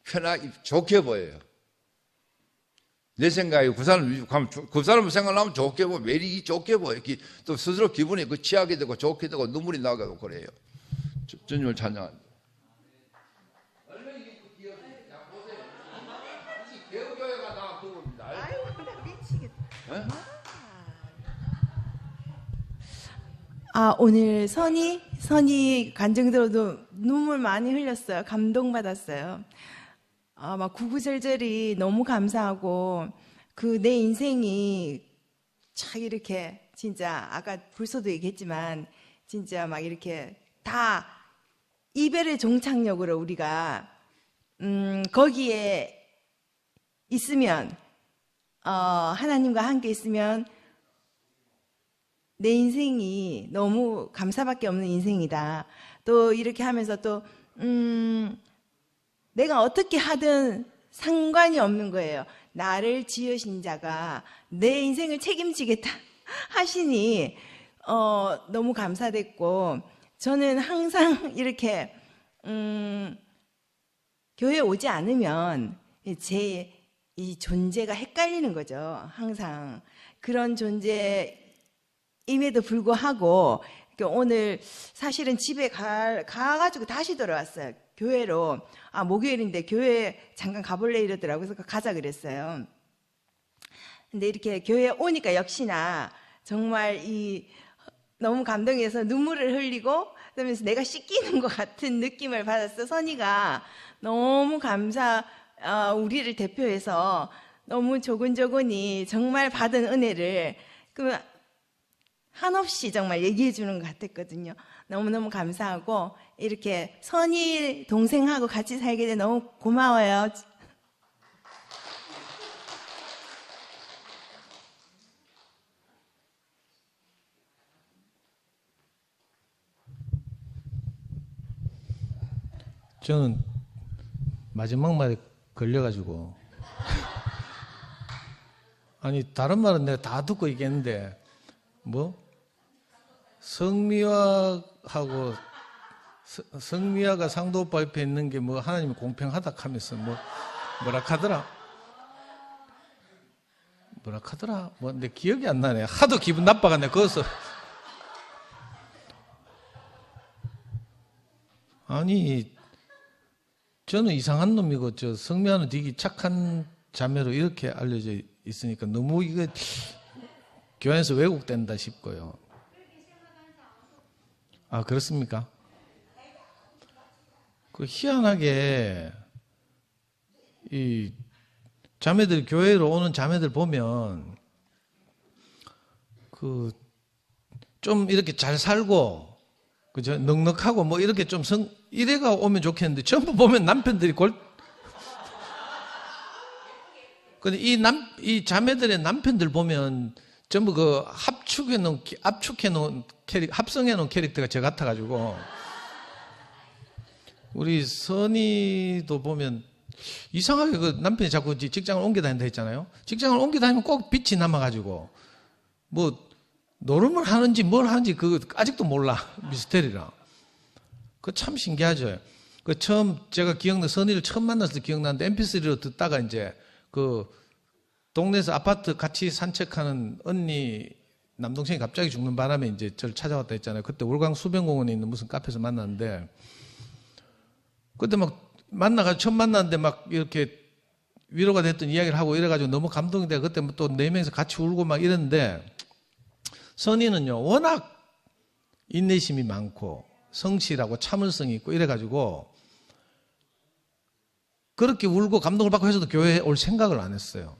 편하게 좋게 보여요. 내 생각에 그 사람 생각나면 좋게 보여. 매력이 좋게 보여. 또 스스로 기분이 취하게 되고 좋게 되고 눈물이 나게 되고 그래요. 주님을 찬양합니다. 오늘 선이 간증 들어도 눈물 많이 흘렸어요. 감동받았어요. 막 구구절절히 너무 감사하고 그 내 인생이 참 이렇게 진짜 아까 불서도 얘기했지만 진짜 막 이렇게 다 이별의 종착역으로 우리가 거기에 있으면 하나님과 함께 있으면 내 인생이 너무 감사밖에 없는 인생이다. 또 이렇게 하면서 또 내가 어떻게 하든 상관이 없는 거예요. 나를 지으신 자가 내 인생을 책임지겠다 하시니 너무 감사됐고 저는 항상 이렇게 교회 오지 않으면 제 이 존재가 헷갈리는 거죠. 항상 그런 존재임에도 불구하고 오늘 사실은 집에 가가지고 다시 돌아왔어요. 교회로. 목요일인데 교회 잠깐 가볼래 이러더라고요. 그래서 가자 그랬어요. 근데 이렇게 교회 오니까 역시나 정말 너무 감동해서 눈물을 흘리고 그러면서 내가 씻기는 것 같은 느낌을 받았어. 선이가 너무 우리를 대표해서 너무 조근조근히 정말 받은 은혜를 한없이 정말 얘기해 주는 것 같았거든요. 너무너무 감사하고 이렇게 선희 동생하고 같이 살게 돼 너무 고마워요. 저는 마지막 말에 걸려가지고 아니 다른 말은 내가 다 듣고 있겠는데 성미화하고 성미화가 상도 오빠 옆에 있는 게 하나님이 공평하다 하면서 뭐라 카더라 내 기억이 안 나네. 하도 기분 나빠가네. 거기서 아니 저는 이상한 놈이고 성미화는 되게 착한 자매로 이렇게 알려져 있으니까 너무 이거 교회에서 왜곡된다 싶고요. 그렇습니까? 희한하게 이 자매들 교회로 오는 자매들 보면 좀 이렇게 잘 살고 그죠? 넉넉하고 이렇게 좀 이래가 오면 좋겠는데 전부 보면 남편들이 근데 이 자매들의 남편들 보면 전부 합성해 놓은 캐릭터가 저 같아가지고 우리 선이도 보면 이상하게 남편이 자꾸 직장을 옮겨 다닌다 했잖아요. 직장을 옮겨 다니면 꼭 빛이 남아가지고 노름을 하는지 뭘 하는지 아직도 몰라. 미스테리라. 참 신기하죠. 처음 제가 선이를 처음 만났을 때 기억나는데 MP3로 듣다가 이제 동네에서 아파트 같이 산책하는 언니 남동생이 갑자기 죽는 바람에 이제 저를 찾아왔다 했잖아요. 그때 울강 수변공원에 있는 무슨 카페에서 만났는데 그때 처음 만났는데 이렇게 위로가 됐던 이야기를 하고 이래가지고 너무 감동이 돼. 그때 또 4명이서 같이 울고 이랬는데 선이는요 워낙 인내심이 많고 성실하고 참을성이 있고 이래가지고 그렇게 울고 감동을 받고 해서도 교회에 올 생각을 안 했어요.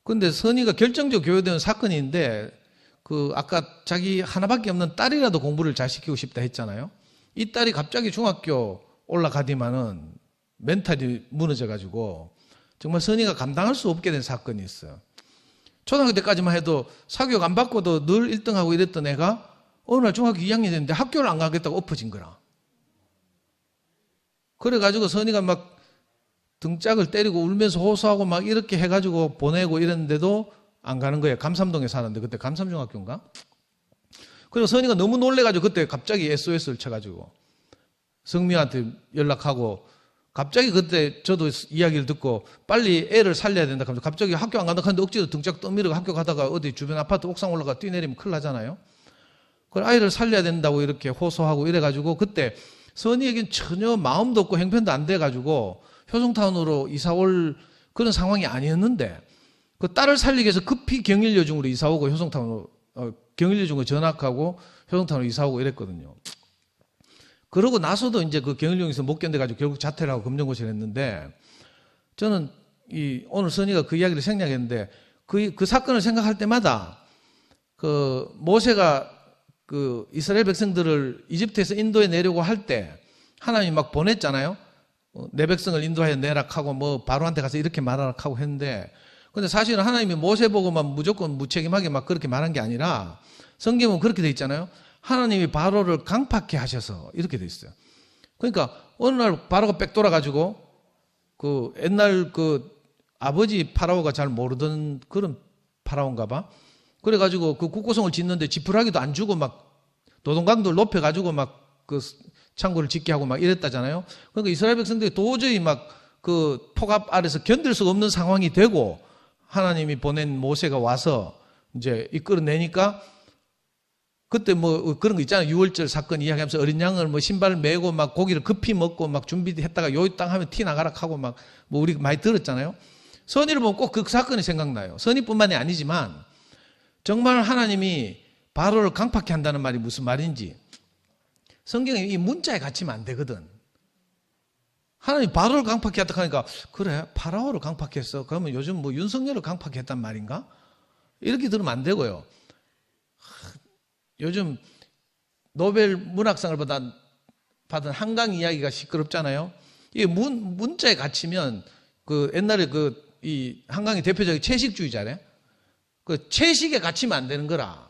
근데 선이가 결정적으로 교회되는 사건인데 아까 자기 하나밖에 없는 딸이라도 공부를 잘 시키고 싶다 했잖아요. 이 딸이 갑자기 중학교 올라가더만은 멘탈이 무너져가지고 정말 선이가 감당할 수 없게 된 사건이 있어요. 초등학교 때까지만 해도 사교육 안 받고도 늘 1등하고 이랬던 애가 어느 날 중학교 2학년이 됐는데 학교를 안 가겠다고 엎어진 거라. 그래가지고 선이가 등짝을 때리고 울면서 호소하고 이렇게 해가지고 보내고 이랬는데도 안 가는 거예요. 감삼동에 사는데 그때 감삼중학교인가? 그리고 선이가 너무 놀래가지고 그때 갑자기 SOS를 쳐가지고 성미한테 연락하고 갑자기 그때 저도 이야기를 듣고 빨리 애를 살려야 된다 하면서 갑자기 학교 안 간다 하는데 억지로 등짝 떠밀고 학교 가다가 어디 주변 아파트 옥상 올라가 뛰내리면 큰일 나잖아요. 그걸 아이를 살려야 된다고 이렇게 호소하고 이래가지고 그때 선이에겐 전혀 마음도 없고 형편도 안 돼가지고 효성타운으로 이사 올 그런 상황이 아니었는데 그 딸을 살리기 위해서 급히 경일여중으로 이사 오고 효성타운으로 경일여중으로 전학하고 효성타운으로 이사 오고 이랬거든요. 그러고 나서도 이제 그 경일여중에서 못 견뎌가지고 결국 자퇴를 하고 검정고시를 했는데 저는 오늘 선이가 그 이야기를 생략했는데 그 사건을 생각할 때마다 그 모세가 그 이스라엘 백성들을 이집트에서 인도에 내려고 할 때 하나님이 막 보냈잖아요. 내 백성을 인도하여 내라 하고 뭐 바로한테 가서 이렇게 말하라 하고 했는데 근데 사실은 하나님이 모세 보고만 무조건 무책임하게 막 그렇게 말한 게 아니라 성경은 그렇게 돼 있잖아요. 하나님이 바로를 강팍해 하셔서 이렇게 돼 있어요. 그러니까 어느 날 바로가 빽 돌아가지고 그 옛날 그 아버지 파라오가 잘 모르던 그런 파라오인가 봐. 그래가지고 그 국고성을 짓는데 지푸라기도 안 주고 막 노동강도를 높여가지고 막 그 창고를 짓게 하고 막 이랬다잖아요. 그러니까 이스라엘 백성들이 도저히 막 그 폭압 아래서 견딜 수가 없는 상황이 되고 하나님이 보낸 모세가 와서 이제 이끌어내니까 그때 뭐 그런 거 있잖아요. 6월절 사건 이야기하면서 어린 양을 뭐 신발을 메고 막 고기를 급히 먹고 막 준비했다가 요 땅 하면 티 나가라 하고 막 뭐 우리 많이 들었잖아요. 선의를 보면 꼭 그 사건이 생각나요. 선의뿐만이 아니지만 정말 하나님이 바로를 강팍해 한다는 말이 무슨 말인지 성경에 이 문자에 갇히면 안 되거든. 하나님이 바로를 강팍해 했다 하니까 그래 파라오를 강팍했어. 그러면 요즘 뭐 윤석열을 강팍해 했단 말인가? 이렇게 들으면 안 되고요. 요즘 노벨 문학상을 받은 한강 이야기가 시끄럽잖아요. 이게 문자에 갇히면 그 옛날에 이 한강이 대표적인 채식주의자래. 그 채식에 갇히면 안 되는 거라.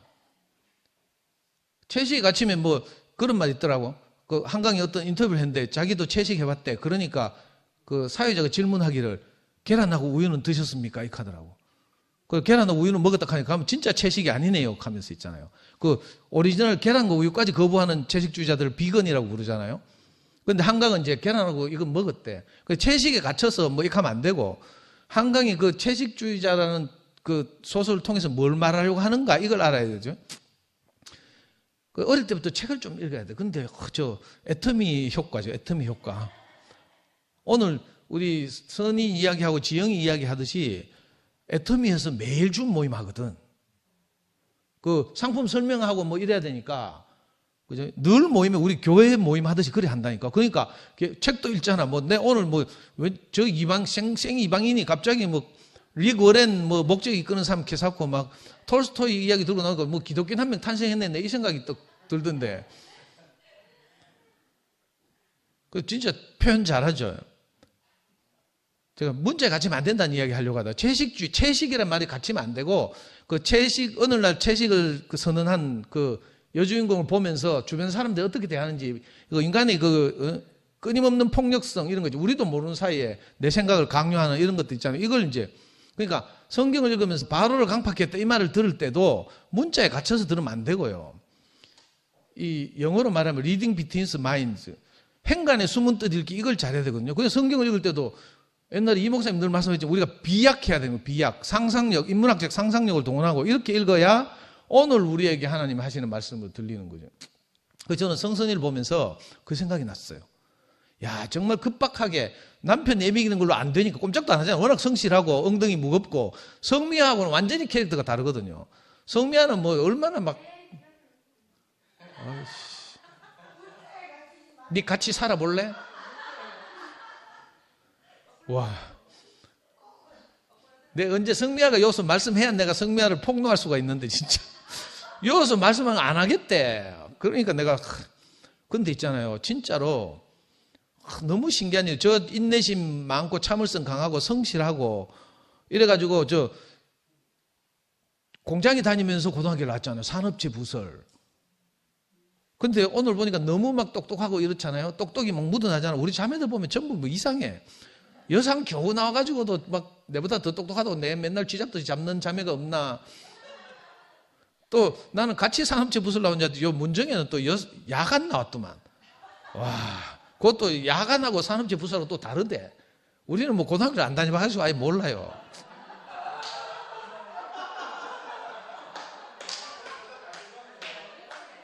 채식에 갇히면 뭐 그런 말이 있더라고. 그 한강이 어떤 인터뷰를 했는데 자기도 채식해봤대. 그러니까 그 사회자가 질문하기를 계란하고 우유는 드셨습니까? 이렇게 하더라고. 그 계란하고 우유는 먹었다 하니까 하면 진짜 채식이 아니네요 하면서 있잖아요. 그 오리지널 계란과 우유까지 거부하는 채식주의자들을 비건이라고 부르잖아요. 그런데 한강은 이제 계란하고 이거 먹었대. 그 채식에 갇혀서 뭐 이렇게 하면 안 되고 한강이 그 채식주의자라는 그 소설을 통해서 뭘 말하려고 하는가 이걸 알아야 되죠. 그 어릴 때부터 책을 좀 읽어야 돼. 근데 저 애터미 효과죠. 애터미 효과. 오늘 우리 선이 이야기하고 지영이 이야기하듯이 애터미에서 매일 줌 모임 하거든. 그 상품 설명하고 뭐 이래야 되니까 그죠? 늘 모임에 우리 교회 모임 하듯이 그래 한다니까. 그러니까 책도 읽잖아. 뭐 내 오늘 뭐 왜 저 이방 생 이방인이 갑자기 뭐 리그 워렌 뭐 목적이 이끄는 사람 개사고 막 톨스토이 이야기 들고 나니까 뭐 기독교인 한 명 탄생했네 이 생각이 또 들던데. 그 진짜 표현 잘하죠. 제가 문자에 갇히면 안 된다는 이야기 하려고 하다. 채식이란 말이 갇히면 안 되고 그 채식 어느 날 채식을 그 선언한 그 여주인공을 보면서 주변 사람들이 어떻게 대하는지 이거 인간의 그 끊임없는 폭력성 이런 거죠. 우리도 모르는 사이에 내 생각을 강요하는 이런 것도 있잖아요. 이걸 이제 그러니까 성경을 읽으면서 바로를 강팍했다 이 말을 들을 때도 문자에 갇혀서 들으면 안 되고요. 이 영어로 말하면 reading between the minds 행간의 숨은 뜻 읽기 이걸 잘해야 되거든요. 그래서 성경을 읽을 때도 옛날에 이 목사님 늘 말씀하셨지만 우리가 비약해야 되는 거예요. 비약, 상상력, 인문학적 상상력을 동원하고 이렇게 읽어야 오늘 우리에게 하나님이 하시는 말씀으로 들리는 거죠. 그래서 저는 성선이를 보면서 그 생각이 났어요. 야 정말 급박하게 남편 내미기는 걸로 안 되니까 꼼짝도 안 하잖아요. 워낙 성실하고 엉덩이 무겁고 성미아하고는 완전히 캐릭터가 다르거든요. 성미아는 뭐 얼마나 막 네 같이 살아볼래? 와, 내가 언제 성미아가 여기서 말씀해야 내가 성미아를 폭로할 수가 있는데 진짜 여기서 말씀하면 안 하겠대. 그러니까 내가 근데 있잖아요. 진짜로 너무 신기한 일. 저 인내심 많고 참을성 강하고 성실하고 이래가지고 저 공장에 다니면서 고등학교를 나왔잖아요. 산업체 부설. 근데 오늘 보니까 너무 막 똑똑하고 이렇잖아요. 똑똑이 막 묻어나잖아. 우리 자매들 보면 전부 뭐 이상해. 여상 겨우 나와가지고도 막 내보다 더 똑똑하다고 내 맨날 쥐잡듯이 잡는 자매가 없나. 또 나는 같이 산업체 부수려고 했는데 요 문정에는 또 야간 나왔더만. 와, 그것도 야간하고 산업체 부수하고 또 다르대. 우리는 뭐 고등학교를 안 다녀봐가지고 아예 몰라요.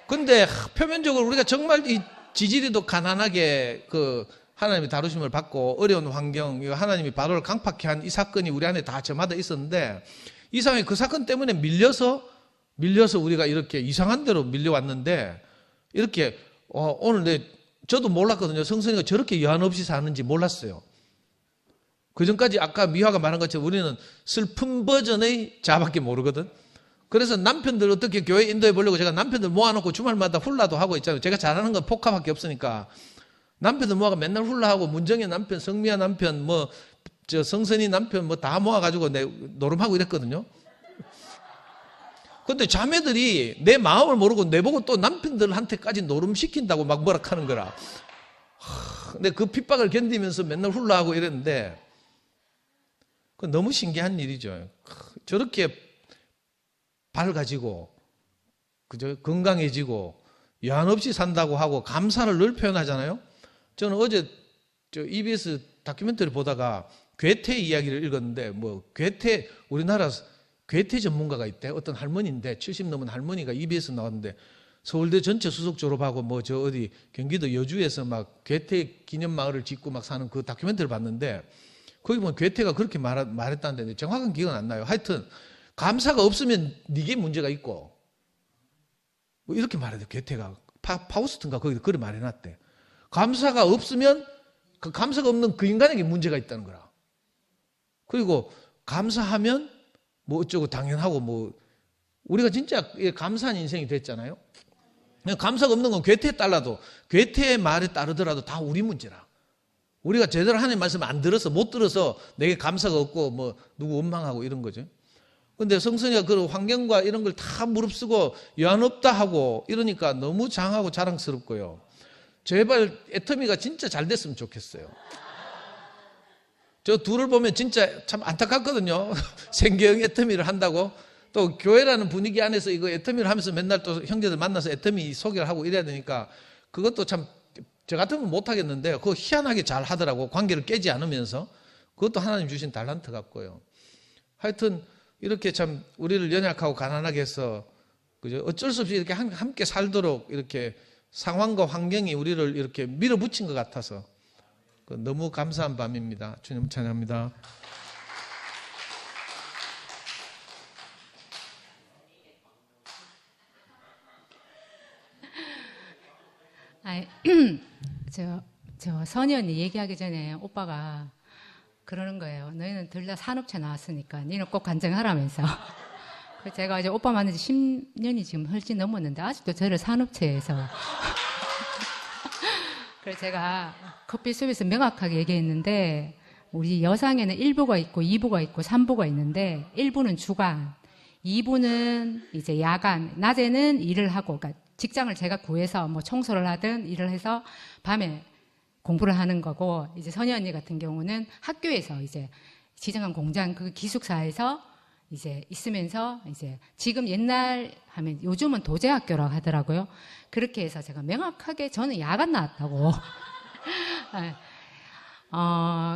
근데 표면적으로 우리가 정말 이 지지리도 가난하게 그 하나님의 다루심을 받고 어려운 환경, 하나님이 바로를 강팍케 한 이 사건이 우리 안에 다 저마다 있었는데 이 상황에 그 사건 때문에 밀려서 우리가 이렇게 이상한 데로 밀려왔는데 이렇게 오늘 저도 몰랐거든요. 성선이가 저렇게 여한 없이 사는지 몰랐어요. 그 전까지 아까 미화가 말한 것처럼 우리는 슬픈 버전의 자밖에 모르거든. 그래서 남편들 어떻게 교회 인도해 보려고 제가 남편들 모아놓고 주말마다 훌라도 하고 있잖아요. 제가 잘하는 건 포카밖에 없으니까 남편들 모아가 맨날 훌라하고 문정의 남편, 성미아 남편, 성선이 남편 다 모아가지고 노름하고 이랬거든요. 근데 자매들이 내 마음을 모르고 내보고 또 남편들한테까지 노름시킨다고 막 뭐라 하는 거라. 근데 그 핍박을 견디면서 맨날 훌라하고 이랬는데 그 너무 신기한 일이죠. 저렇게 밝아지고 그저 건강해지고 여한 없이 산다고 하고 감사를 늘 표현하잖아요. 저는 어제 EBS 다큐멘터리 보다가 괴테 이야기를 읽었는데 우리나라 괴테 전문가가 있대. 어떤 할머니인데 70 넘은 할머니가 EBS 나왔는데 서울대 전체 수석 졸업하고 어디 경기도 여주에서 막 괴테 기념마을을 짓고 막 사는 그 다큐멘터리를 봤는데 거기 보면 괴테가 그렇게 말했다는데 정확한 기억은 안 나요. 하여튼 감사가 없으면 네게 문제가 있고 이렇게 말해야 돼. 괴테가 파우스트인가 거기 그렇게 말해놨대. 감사가 없으면 그 감사가 없는 그 인간에게 문제가 있다는 거라. 그리고 감사하면 어쩌고 당연하고 우리가 진짜 감사한 인생이 됐잖아요. 감사가 없는 건 괴테에 따라도 괴테의 말에 따르더라도 다 우리 문제라. 우리가 제대로 하나님 말씀을 안 들어서 못 들어서 내게 감사가 없고 누구 원망하고 이런 거죠. 근데 성선이가 그 환경과 이런 걸 다 무릅쓰고 여한 없다 하고 이러니까 너무 장하고 자랑스럽고요. 제발 애터미가 진짜 잘 됐으면 좋겠어요. 저 둘을 보면 진짜 참 안타깝거든요. 생계형 애터미를 한다고. 또 교회라는 분위기 안에서 이거 애터미를 하면서 맨날 또 형제들 만나서 애터미 소개를 하고 이래야 되니까 그것도 참 저 같으면 못하겠는데 그거 희한하게 잘 하더라고. 관계를 깨지 않으면서. 그것도 하나님 주신 달란트 같고요. 하여튼 이렇게 참 우리를 연약하고 가난하게 해서 그죠? 어쩔 수 없이 이렇게 함께 살도록 이렇게 상황과 환경이 우리를 이렇게 밀어붙인 것 같아서 너무 감사한 밤입니다. 주님 찬양합니다. 저 선희 언니 얘기하기 전에 오빠가 그러는 거예요. 너희는 둘 다 산업체 나왔으니까 니는 꼭 간증하라면서. 그래서 제가 이제 오빠 만난 지 10년이 지금 훨씬 넘었는데 아직도 저를 산업체에서 그래서 제가 커피 수업에서 명확하게 얘기했는데 우리 여상에는 1부가 있고 2부가 있고 3부가 있는데 1부는 주간, 2부는 이제 야간, 낮에는 일을 하고 그러니까 직장을 제가 구해서 청소를 하든 일을 해서 밤에 공부를 하는 거고 이제 선희 언니 같은 경우는 학교에서 이제 지정한 공장 그 기숙사에서 이제 있으면서 이제 지금 옛날 하면 요즘은 도제학교라고 하더라고요. 그렇게 해서 제가 명확하게 저는 야간 나왔다고.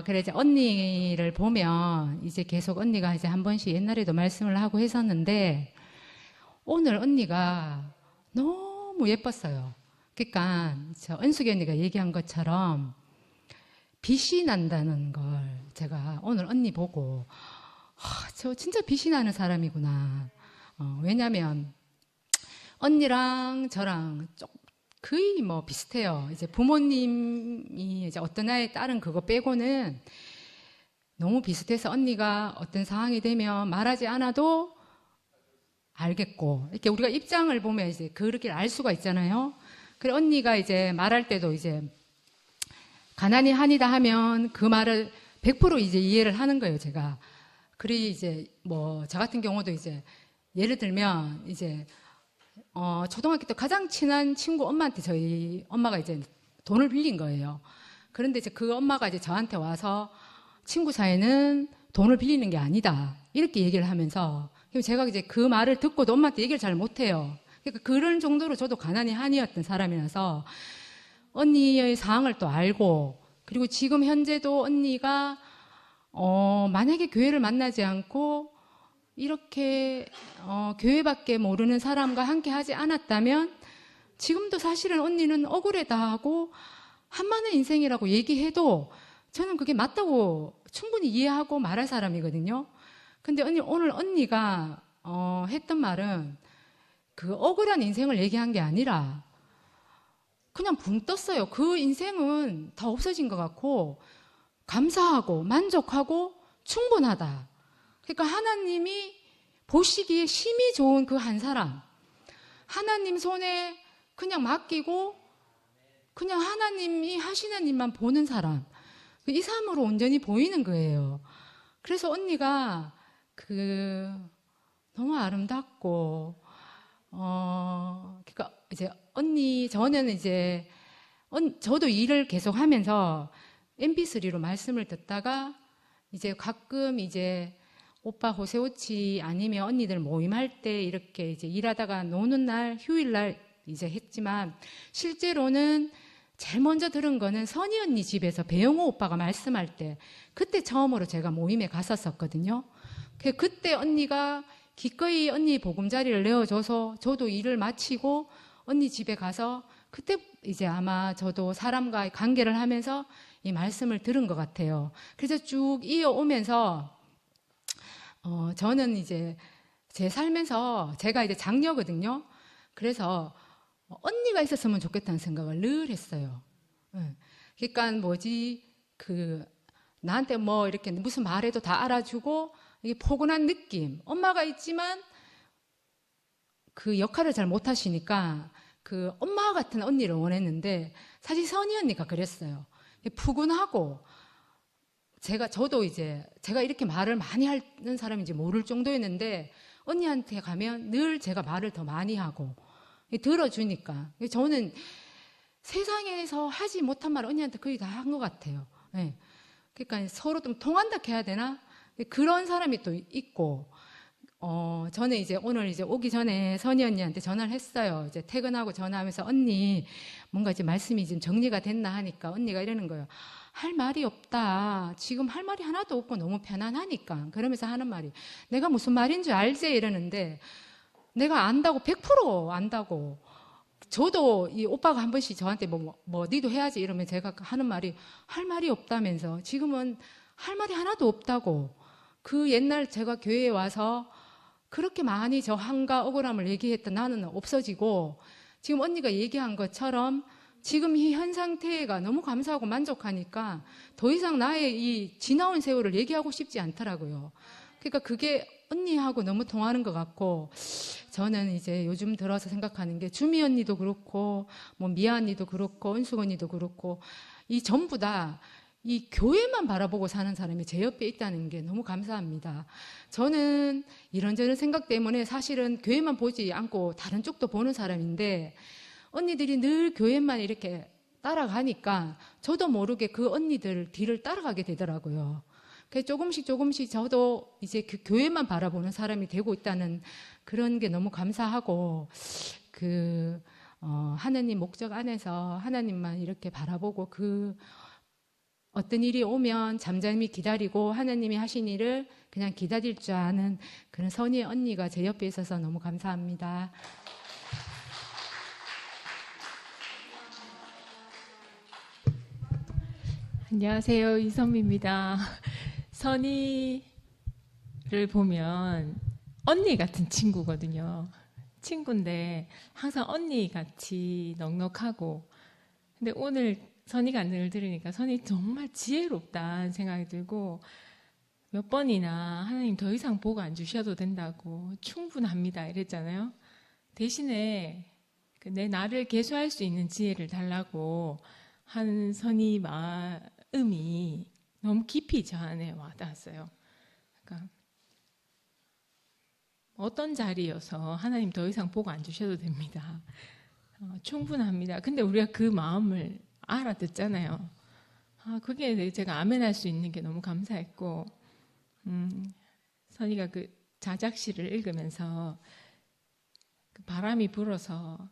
그래 이제 언니를 보면 이제 계속 언니가 이제 한 번씩 옛날에도 말씀을 하고 했었는데 오늘 언니가 너무 예뻤어요. 그러니까 저 은숙이 언니가 얘기한 것처럼 빛이 난다는 걸 제가 오늘 언니 보고 저 진짜 빛이 나는 사람이구나. 왜냐면 언니랑 저랑 거의 비슷해요. 이제 부모님이 이제 어떤 아이의 딸은 그거 빼고는 너무 비슷해서 언니가 어떤 상황이 되면 말하지 않아도 알겠고 이렇게 우리가 입장을 보면 이제 그렇게 알 수가 있잖아요. 그래 언니가 이제 말할 때도 이제 가난이 한이다 하면 그 말을 100% 이제 이해를 하는 거예요, 제가. 그래 이제 저 같은 경우도 이제 예를 들면 이제 초등학교 때 가장 친한 친구 엄마한테 저희 엄마가 이제 돈을 빌린 거예요. 그런데 이제 그 엄마가 이제 저한테 와서 친구 사이는 돈을 빌리는 게 아니다. 이렇게 얘기를 하면서 그럼 제가 이제 그 말을 듣고도 엄마한테 얘기를 잘 못해요. 그러니까 그런 정도로 저도 가난이 한이었던 사람이라서 언니의 상황을 또 알고, 그리고 지금 현재도 언니가 만약에 교회를 만나지 않고 이렇게 교회밖에 모르는 사람과 함께 하지 않았다면 지금도 사실은 언니는 억울하다 하고 한많은 인생이라고 얘기해도 저는 그게 맞다고 충분히 이해하고 말할 사람이거든요. 근데 오늘 언니가 했던 말은 그 억울한 인생을 얘기한 게 아니라 그냥 붕 떴어요. 그 인생은 다 없어진 것 같고 감사하고 만족하고 충분하다. 그러니까 하나님이 보시기에 심히 좋은 그 한 사람, 하나님 손에 그냥 맡기고 그냥 하나님이 하시는 일만 보는 사람, 이 삶으로 온전히 보이는 거예요. 그래서 언니가 너무 아름답고 그러니까 이제 저는 이제 저도 일을 계속 하면서 MP3로 말씀을 듣다가 이제 가끔 이제 오빠 호세오치 아니면 언니들 모임할 때 이렇게 이제 일하다가 노는 날, 휴일날 이제 했지만 실제로는 제일 먼저 들은 거는 선희 언니 집에서 배영호 오빠가 말씀할 때 그때 처음으로 제가 모임에 갔었거든요. 그때 언니가 기꺼이 언니 보금자리를 내어줘서 저도 일을 마치고 언니 집에 가서 그때 이제 아마 저도 사람과의 관계를 하면서 이 말씀을 들은 것 같아요. 그래서 쭉 이어오면서 저는 이제 제 삶에서 제가 이제 장녀거든요. 그래서 언니가 있었으면 좋겠다는 생각을 늘 했어요. 그러니까 나한테 뭐 이렇게 무슨 말해도 다 알아주고 이게 포근한 느낌. 엄마가 있지만 그 역할을 잘 못하시니까 그 엄마 같은 언니를 원했는데 사실 선희 언니가 그랬어요. 푸근하고 저도 이제 제가 이렇게 말을 많이 하는 사람인지 모를 정도였는데 언니한테 가면 늘 제가 말을 더 많이 하고 들어주니까 저는 세상에서 하지 못한 말 언니한테 거의 다 한 것 같아요. 네. 그러니까 서로 좀 통한다 해야 되나? 그런 사람이 또 있고 저는 이제 오늘 이제 오기 전에 선희 언니한테 전화를 했어요. 이제 퇴근하고 전화하면서 언니 뭔가 이제 말씀이 좀 정리가 됐나 하니까 언니가 이러는 거예요. 할 말이 없다. 지금 할 말이 하나도 없고 너무 편안하니까. 그러면서 하는 말이 내가 무슨 말인 줄 알지? 이러는데 내가 안다고 100% 안다고. 저도 이 오빠가 한 번씩 저한테 니도 해야지 이러면 제가 하는 말이 할 말이 없다면서 지금은 할 말이 하나도 없다고. 그 옛날 제가 교회에 와서 그렇게 많이 저 한가 억울함을 얘기했던 나는 없어지고 지금 언니가 얘기한 것처럼 지금 이 현 상태가 너무 감사하고 만족하니까 더 이상 나의 이 지나온 세월을 얘기하고 싶지 않더라고요. 그러니까 그게 언니하고 너무 통하는 것 같고 저는 이제 요즘 들어서 생각하는 게 주미 언니도 그렇고 미아 언니도 그렇고 은숙 언니도 그렇고 이 전부 다 이 교회만 바라보고 사는 사람이 제 옆에 있다는 게 너무 감사합니다. 저는 이런저런 생각 때문에 사실은 교회만 보지 않고 다른 쪽도 보는 사람인데 언니들이 늘 교회만 이렇게 따라가니까 저도 모르게 그 언니들 뒤를 따라가게 되더라고요. 그래서 조금씩 저도 이제 그 교회만 바라보는 사람이 되고 있다는 그런 게 너무 감사하고 하나님 목적 안에서 하나님만 이렇게 바라보고 어떤 일이 오면 잠잠히 기다리고 하나님이 하신 일을 그냥 기다릴 줄 아는 그런 선희 언니가 제 옆에 있어서 너무 감사합니다. 안녕하세요. 이선미입니다. 선희를 보면 언니 같은 친구거든요. 친구인데 항상 언니 같이 넉넉하고 근데 오늘 선희가 늘 들으니까 선희 정말 지혜롭다는 생각이 들고 몇 번이나 하나님 더 이상 복 안 주셔도 된다고 충분합니다 이랬잖아요. 대신에 내 나를 개수할 수 있는 지혜를 달라고 한 선희 마음이 너무 깊이 저 안에 와닿았어요. 그러니까 어떤 자리여서 하나님 더 이상 복 안 주셔도 됩니다. 충분합니다. 근데 우리가 그 마음을 알아듣잖아요. 그게 제가 아멘할 수 있는 게 너무 감사했고 선희가 자작시를 읽으면서 그 바람이 불어서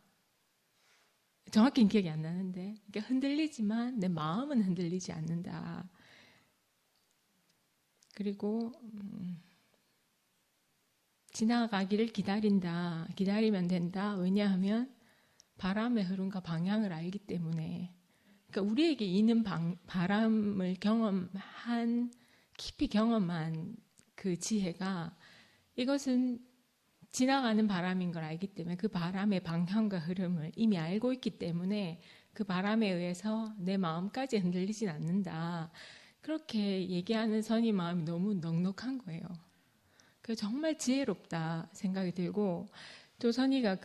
정확히는 기억이 안 나는데 흔들리지만 내 마음은 흔들리지 않는다. 그리고 지나가기를 기다린다. 기다리면 된다. 왜냐하면 바람의 흐름과 방향을 알기 때문에. 그러니까 우리에게 있는 바람을 깊이 경험한 그 지혜가 이것은 지나가는 바람인 걸 알기 때문에 그 바람의 방향과 흐름을 이미 알고 있기 때문에 그 바람에 의해서 내 마음까지 흔들리진 않는다. 그렇게 얘기하는 선의 마음이 너무 넉넉한 거예요. 그래서 정말 지혜롭다 생각이 들고, 또 선의가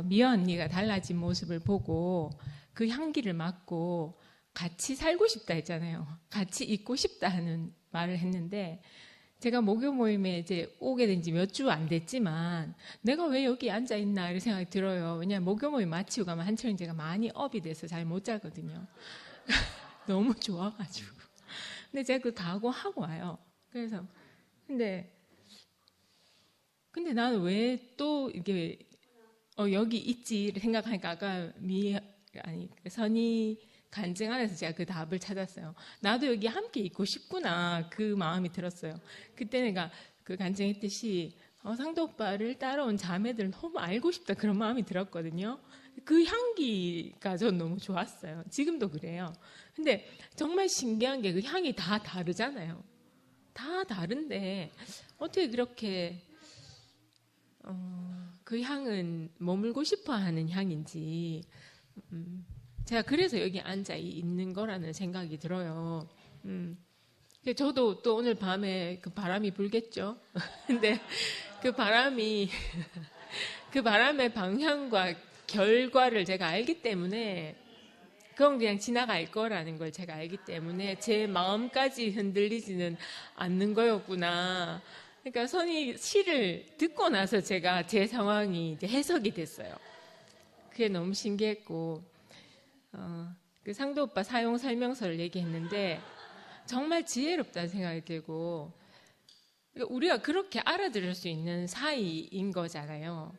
미화 언니가 달라진 모습을 보고 그 향기를 맡고 같이 살고 싶다 했잖아요. 같이 있고 싶다 하는 말을 했는데, 제가 목요 모임에 이제 오게 된 지 몇 주 안 됐지만 내가 왜 여기 앉아 있나 이런 생각이 들어요. 왜냐하면 목요 모임 마치고 가면 한철은 제가 많이 업이 돼서 잘 못 자거든요. 너무 좋아가지고. 근데 제가 그 각오하고 와요. 그래서 근데 나는 왜 또 이게 여기 있지 생각하니까 아까 선이 간증 안에서 제가 그 답을 찾았어요. 나도 여기 함께 있고 싶구나 그 마음이 들었어요. 그때 내가 그 간증했듯이 상도 오빠를 따라온 자매들을 너무 알고 싶다 그런 마음이 들었거든요. 그 향기가 전 너무 좋았어요. 지금도 그래요. 근데 정말 신기한 게 그 향이 다 다르잖아요. 다 다른데 어떻게 그렇게 그 향은 머물고 싶어하는 향인지 제가 그래서 여기 앉아 있는 거라는 생각이 들어요. 저도 또 오늘 밤에 그 바람이 불겠죠. 근데 그 바람의 방향과 결과를 제가 알기 때문에 그건 그냥 지나갈 거라는 걸 제가 알기 때문에 제 마음까지 흔들리지는 않는 거였구나. 그러니까 선의 시를 듣고 나서 제가 제 상황이 이제 해석이 됐어요. 그게 너무 신기했고, 그 상도 오빠 사용 설명서를 얘기했는데 정말 지혜롭다는 생각이 들고, 우리가 그렇게 알아들을 수 있는 사이인 거잖아요.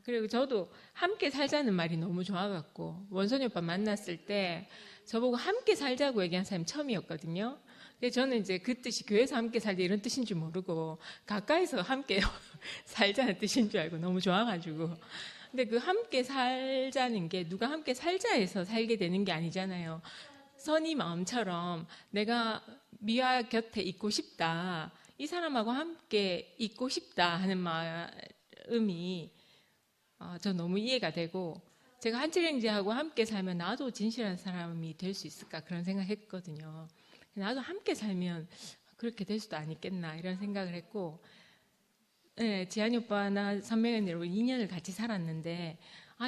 그리고 저도 함께 살자는 말이 너무 좋아갖고 원선이 오빠 만났을 때 저보고 함께 살자고 얘기한 사람이 처음이었거든요. 근데 저는 이제 그 뜻이 교회에서 함께 살자 이런 뜻인 줄 모르고 가까이서 함께 살자는 뜻인 줄 알고 너무 좋아가지고. 근데 그 함께 살자는 게 누가 함께 살자 해서 살게 되는 게 아니잖아요. 선의 마음처럼 내가 미화 곁에 있고 싶다, 이 사람하고 함께 있고 싶다 하는 마음이 저 너무 이해가 되고, 제가 한칠행지하고 함께 살면 나도 진실한 사람이 될 수 있을까 그런 생각했거든요. 나도 함께 살면 그렇게 될 수도 아니겠나 이런 생각을 했고, 네, 지한이 오빠나 선명이 언니하고 2년을 같이 살았는데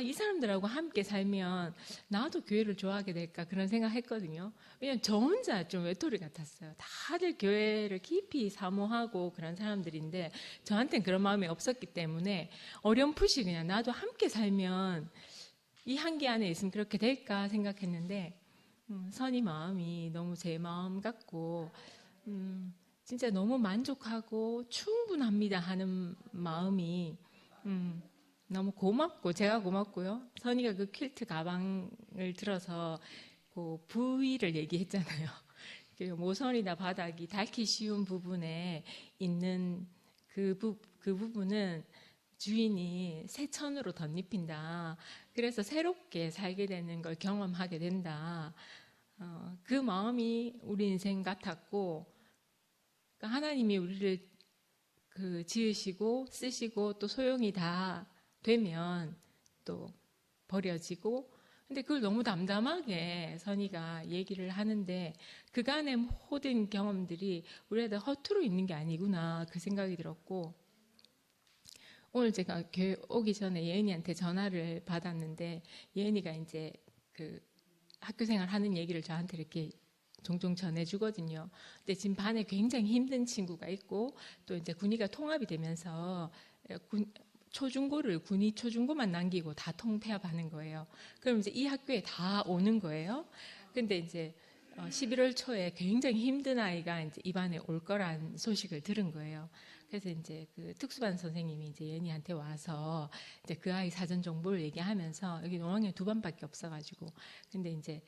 이 사람들하고 함께 살면 나도 교회를 좋아하게 될까 그런 생각했거든요. 왜냐면 저 혼자 좀 외톨이 같았어요. 다들 교회를 깊이 사모하고 그런 사람들인데 저한테는 그런 마음이 없었기 때문에 어렴풋이 그냥 나도 함께 살면 이 한계 안에 있으면 그렇게 될까 생각했는데 선의 마음이 너무 제 마음 같고 진짜 너무 만족하고 충분합니다 하는 마음이 너무 고맙고 제가 고맙고요. 선이가 그 퀼트 가방을 들어서 그 부위를 얘기했잖아요. 모서리나 바닥이 닳기 쉬운 부분에 있는 그 부분은 주인이 새 천으로 덧입힌다. 그래서 새롭게 살게 되는 걸 경험하게 된다. 그 마음이 우리 인생 같았고, 그러니까 하나님이 우리를 지으시고 쓰시고 또 소용이 다 되면 또 버려지고, 근데 그걸 너무 담담하게 선이가 얘기를 하는데 그간의 모든 경험들이 우리한테 허투루 있는 게 아니구나 그 생각이 들었고, 오늘 제가 교회 오기 전에 예은이한테 전화를 받았는데 예은이가 이제 그 학교생활 하는 얘기를 저한테 이렇게 종종 전해주거든요. 근데 지금 반에 굉장히 힘든 친구가 있고 또 이제 군의가 통합이 되면서 군의 초중고만 남기고 다 통폐합하는 거예요. 그럼 이제 이 학교에 다 오는 거예요. 근데 이제 11월 초에 굉장히 힘든 아이가 이제 입안에 올 거란 소식을 들은 거예요. 그래서 이제 그 특수반 선생님이 이제 예은이한테 와서 이제 그 아이 사전 정보를 얘기하면서 여기 5학년 2반밖에 없어가지고 근데 이제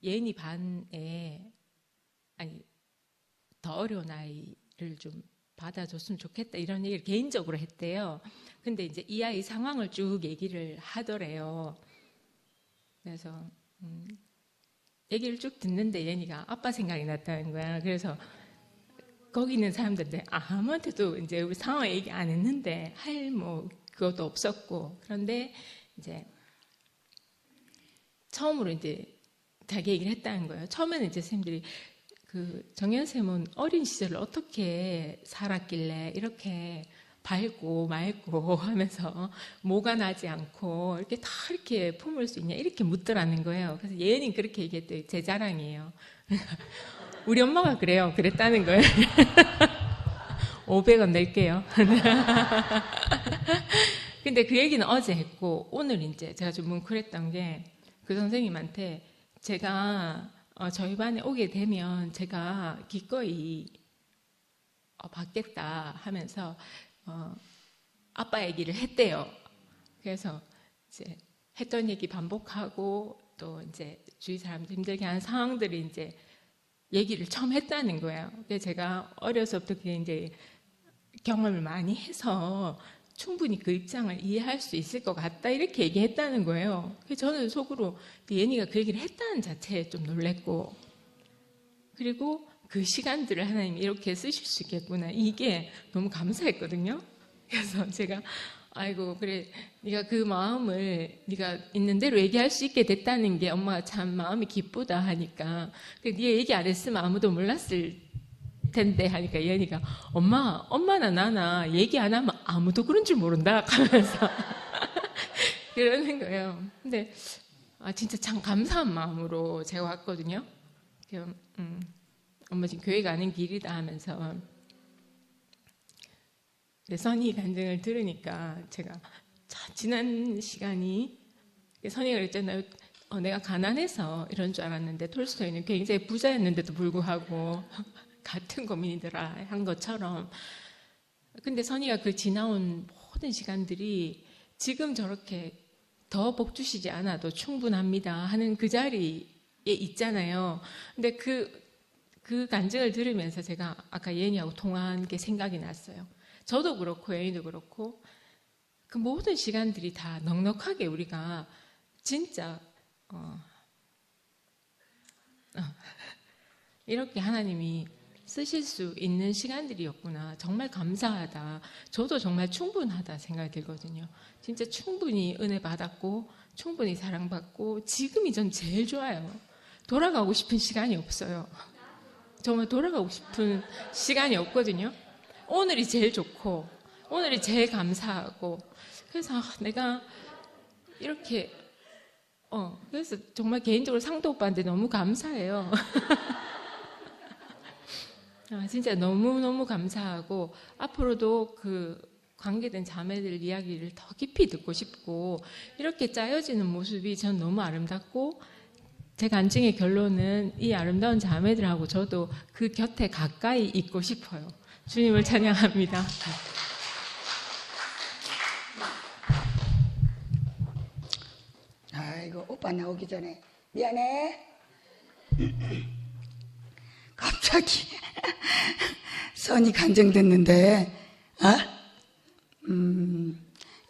예은이 반에 더 어려운 아이를 좀 받아줬으면 좋겠다 이런 얘기를 개인적으로 했대요. 근데 이제 이 아이 상황을 쭉 얘기를 하더래요. 그래서 얘기를 쭉 듣는데 예은이가 아빠 생각이 났다는 거야. 그래서 거기 있는 사람들한테 아무한테도 이제 우리 상황 얘기 안 했는데 할 뭐 그것도 없었고 그런데 이제 처음으로 이제 자기 얘기를 했다는 거예요. 처음에는 이제 선생님들이 그 정연 쌤은 어린 시절을 어떻게 살았길래 이렇게 밝고 맑고 하면서 모가 나지 않고 이렇게 다 이렇게 품을 수 있냐 이렇게 묻더라는 거예요. 그래서 예은이는 그렇게 얘기했대요. 제 자랑이에요. 우리 엄마가 그래요. 그랬다는 거예요. 500원 낼게요. 근데 그 얘기는 어제 했고 오늘 이제 제가 좀 뭉클했던 게 그 선생님한테 제가 저희 반에 오게 되면 제가 기꺼이 받겠다 하면서 아빠 얘기를 했대요. 그래서 이제 했던 얘기 반복하고 또 이제 주위 사람들 힘들게 하는 상황들이 이제 얘기를 처음 했다는 거예요. 근데 제가 어려서부터 그게 이제 경험을 많이 해서 충분히 그 입장을 이해할 수 있을 것 같다 이렇게 얘기했다는 거예요. 그래서 저는 속으로 예은이가 그 얘기를 했다는 자체에 좀 놀랬고 그리고 그 시간들을 하나님이 이렇게 쓰실 수 있겠구나 이게 너무 감사했거든요. 그래서 제가 아이고 그래 네가 그 마음을 네가 있는 대로 얘기할 수 있게 됐다는 게 엄마가 참 마음이 기쁘다 하니까 네 얘기 안 했으면 아무도 몰랐을 텐데 하니까 예은이가 엄마나 나나 얘기 안 하면 아무도 그런 줄 모른다 하면서 그러는 거예요. 근데 진짜 참 감사한 마음으로 제가 왔거든요. 엄마 지금 교회 가는 길이다 하면서 선희 간증을 들으니까 제가 지난 시간이 선희가 그랬잖아요. 내가 가난해서 이런 줄 알았는데 톨스토이는 굉장히 부자였는데도 불구하고 같은 고민이더라 한 것처럼 근데 선희가 그 지나온 모든 시간들이 지금 저렇게 더 복 주시지 않아도 충분합니다 하는 그 자리에 있잖아요. 근데 그 간증을 들으면서 제가 아까 예은이하고 통화한 게 생각이 났어요. 저도 그렇고 예은이도 그렇고 그 모든 시간들이 다 넉넉하게 우리가 진짜 이렇게 하나님이 쓰실 수 있는 시간들이었구나. 정말 감사하다. 저도 정말 충분하다 생각이 들거든요. 진짜 충분히 은혜 받았고 충분히 사랑받고 지금이 전 제일 좋아요. 돌아가고 싶은 시간이 없어요. 정말 돌아가고 싶은 시간이 없거든요. 오늘이 제일 좋고 오늘이 제일 감사하고 그래서 내가 이렇게 그래서 정말 개인적으로 상도 오빠한테 너무 감사해요. 진짜 너무너무 감사하고 앞으로도 그 관계된 자매들 이야기를 더 깊이 듣고 싶고 이렇게 짜여지는 모습이 전 너무 아름답고 제 간증의 결론은 이 아름다운 자매들하고 저도 그 곁에 가까이 있고 싶어요. 주님을 찬양합니다. 아이고 오빠 나오기 전에 미안해. 갑자기 선이 간증 듣는데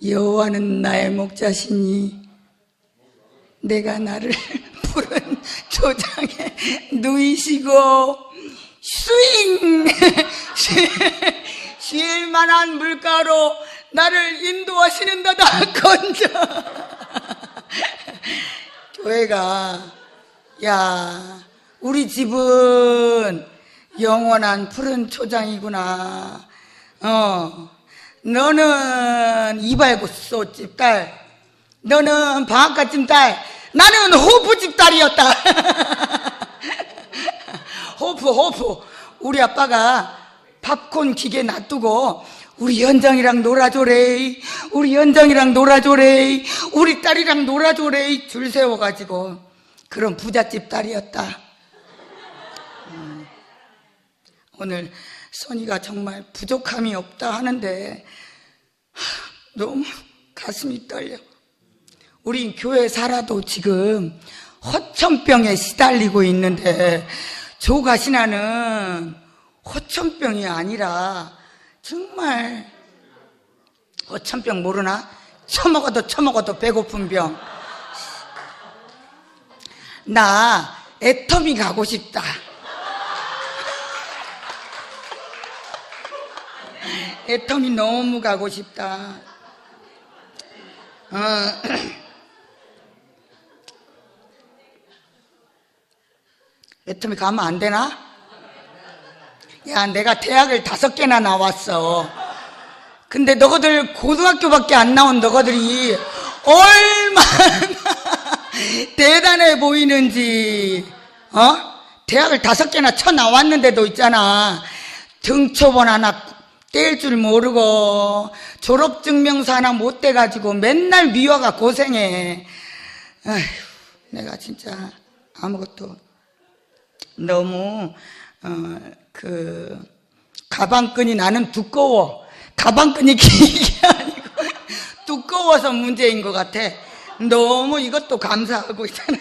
여호와는 나의 목자시니 내가 나를 푸른 초장에 누이시고 스윙 쉴 만한 물가로 나를 인도하시는다다 건져. 교회가 우리 집은 영원한 푸른 초장이구나. 너는 이발소집 딸, 너는 방앗간집 딸, 나는 호프집 딸이었다. 호프. 우리 아빠가 팝콘 기계 놔두고 우리 연정이랑 놀아줘래, 우리 연정이랑 놀아줘래, 우리 딸이랑 놀아줘래 줄 세워가지고 그런 부잣집 딸이었다. 오늘 선이가 정말 부족함이 없다 하는데 너무 가슴이 떨려. 우리 교회 살아도 지금 허천병에 시달리고 있는데 조가 신하는 허천병이 아니라 정말 허천병 모르나? 처먹어도 배고픈 병. 나 애터미 가고 싶다. 애터미 너무 가고 싶다. 애터미 가면 안 되나? 야, 내가 대학을 5개나 나왔어. 근데 너희들 고등학교밖에 안 나온 너희들이 얼마나 대단해 보이는지, 대학을 5개나 쳐 나왔는데도 있잖아. 등초본 하나 뗄 줄 모르고 졸업증명서 하나 못 떼가지고 맨날 미화가 고생해. 아휴, 내가 진짜 아무것도 너무 가방끈이 나는 두꺼워. 가방끈이 긴 게 아니고 두꺼워서 문제인 것 같아. 너무 이것도 감사하고 있잖아.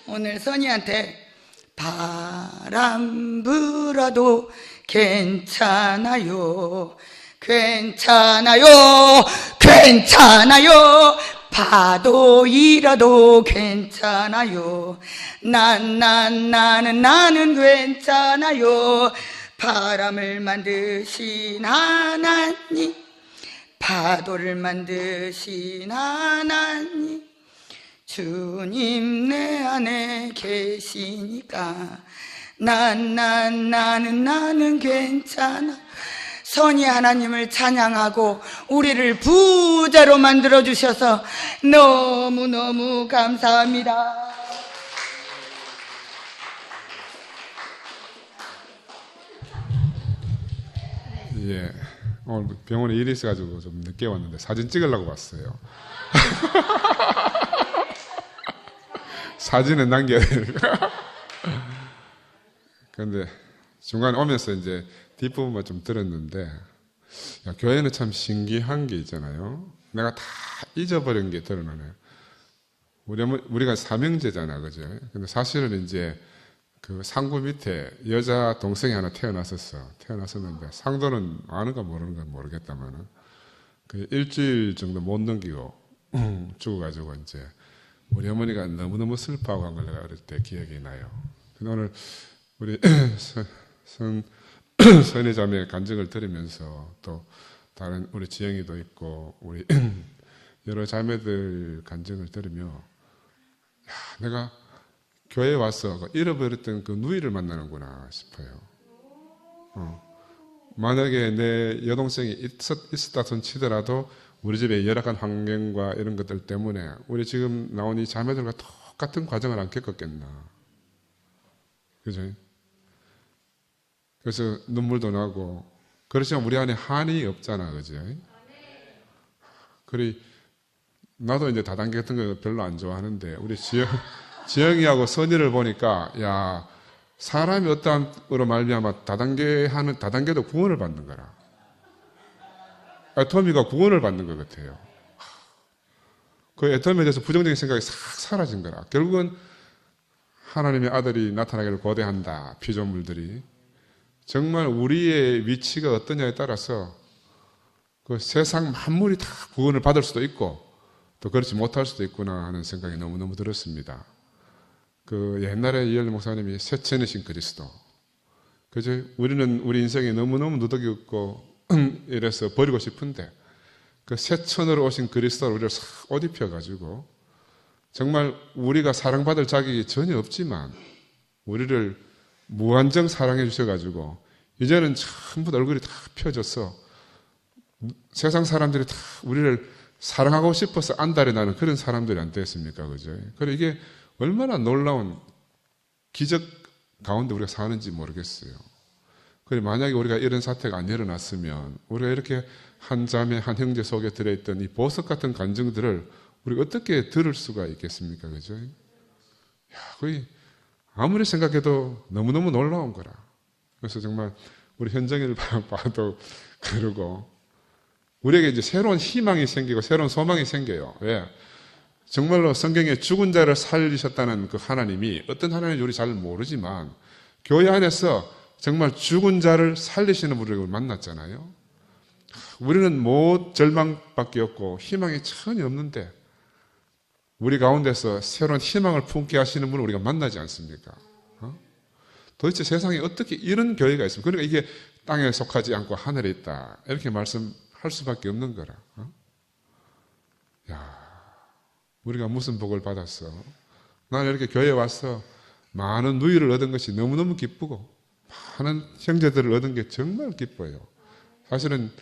오늘 선이한테 바람 불어도 괜찮아요, 괜찮아요, 괜찮아요. 파도 일어도 괜찮아요. 나는 괜찮아요. 바람을 만드신 하나님, 파도를 만드신 하나님, 주님 내 안에 계시니까 나는 괜찮아. 선이 하나님을 찬양하고 우리를 부자로 만들어주셔서 너무너무 감사합니다. 예, 오늘 병원에 일이 있어가지고 좀 늦게 왔는데 사진 찍으려고 왔어요. 사진은 남겨야 되니까. 그런데 중간에 오면서 이제 뒷부분만 좀 들었는데, 야, 교회는 참 신기한 게 있잖아요. 내가 다 잊어버린 게 드러나네요. 우리가 삼형제잖아, 그죠? 근데 사실은 이제 그 상구 밑에 여자 동생이 하나 태어났었는데, 상도는 아는가 모르는가 모르겠다만은, 그 일주일 정도 못 넘기고 죽어가지고 이제 우리 어머니가 너무너무 슬퍼하고 한 걸 내가 어릴 때 기억이 나요. 근데 오늘 우리 선희 자매의 간증을 들으면서 또 다른 우리 지영이도 있고 우리 여러 자매들 간증을 들으며, 야, 내가 교회에 와서 잃어버렸던 그 누이를 만나는구나 싶어요. 만약에 내 여동생이 있었다 손 치더라도 우리 집의 열악한 환경과 이런 것들 때문에 우리 지금 나온 이 자매들과 똑같은 과정을 안 겪었겠나. 그죠? 그래서 눈물도 나고, 그렇지만 우리 안에 한이 없잖아, 그죠? 그래, 나도 이제 다단계 같은 거 별로 안 좋아하는데, 우리 지영이하고 선이를 보니까, 야, 사람이 어떠함으로 말미암아 다단계도 구원을 받는 거라. 애터미가 구원을 받는 것 같아요. 그 애터미에 대해서 부정적인 생각이 싹 사라진 거라. 결국은 하나님의 아들이 나타나기를 고대한다, 피조물들이. 정말 우리의 위치가 어떠냐에 따라서 그 세상 만물이 다 구원을 받을 수도 있고 또 그렇지 못할 수도 있구나 하는 생각이 너무너무 들었습니다. 그 옛날에 이열 목사님이 새천이신 그리스도. 그죠? 우리는 우리 인생에 너무너무 누더기 없고 이래서 버리고 싶은데 그 새천으로 오신 그리스도를 우리를 싹 옷 입혀가지고 정말 우리가 사랑받을 자격이 전혀 없지만 우리를 무한정 사랑해 주셔가지고 이제는 전부 다 얼굴이 다 펴져서 세상 사람들이 다 우리를 사랑하고 싶어서 안달이 나는 그런 사람들이 안 됐습니까? 그죠? 그래 이게 얼마나 놀라운 기적 가운데 우리가 사는지 모르겠어요. 그래 만약에 우리가 이런 사태가 안 일어났으면 우리가 이렇게 한 자매 한 형제 속에 들어있던 이 보석 같은 간증들을 우리가 어떻게 들을 수가 있겠습니까? 그죠? 야, 거의 아무리 생각해도 너무너무 놀라운 거라. 그래서 정말 우리 현정이를 봐도 그러고 우리에게 이제 새로운 희망이 생기고 새로운 소망이 생겨요. 왜? 정말로 성경에 죽은 자를 살리셨다는 그 하나님이 어떤 하나님인지 우리 잘 모르지만 교회 안에서 정말 죽은 자를 살리시는 분을 만났잖아요. 우리는 못 절망밖에 없고 희망이 전혀 없는데 우리 가운데서 새로운 희망을 품게 하시는 분을 우리가 만나지 않습니까? 도대체 세상에 어떻게 이런 교회가 있습니까? 그러니까 이게 땅에 속하지 않고 하늘에 있다. 이렇게 말씀할 수밖에 없는 거라. 야, 우리가 무슨 복을 받았어? 나는 이렇게 교회에 와서 많은 누이를 얻은 것이 너무너무 기쁘고 많은 형제들을 얻은 게 정말 기뻐요. 사실은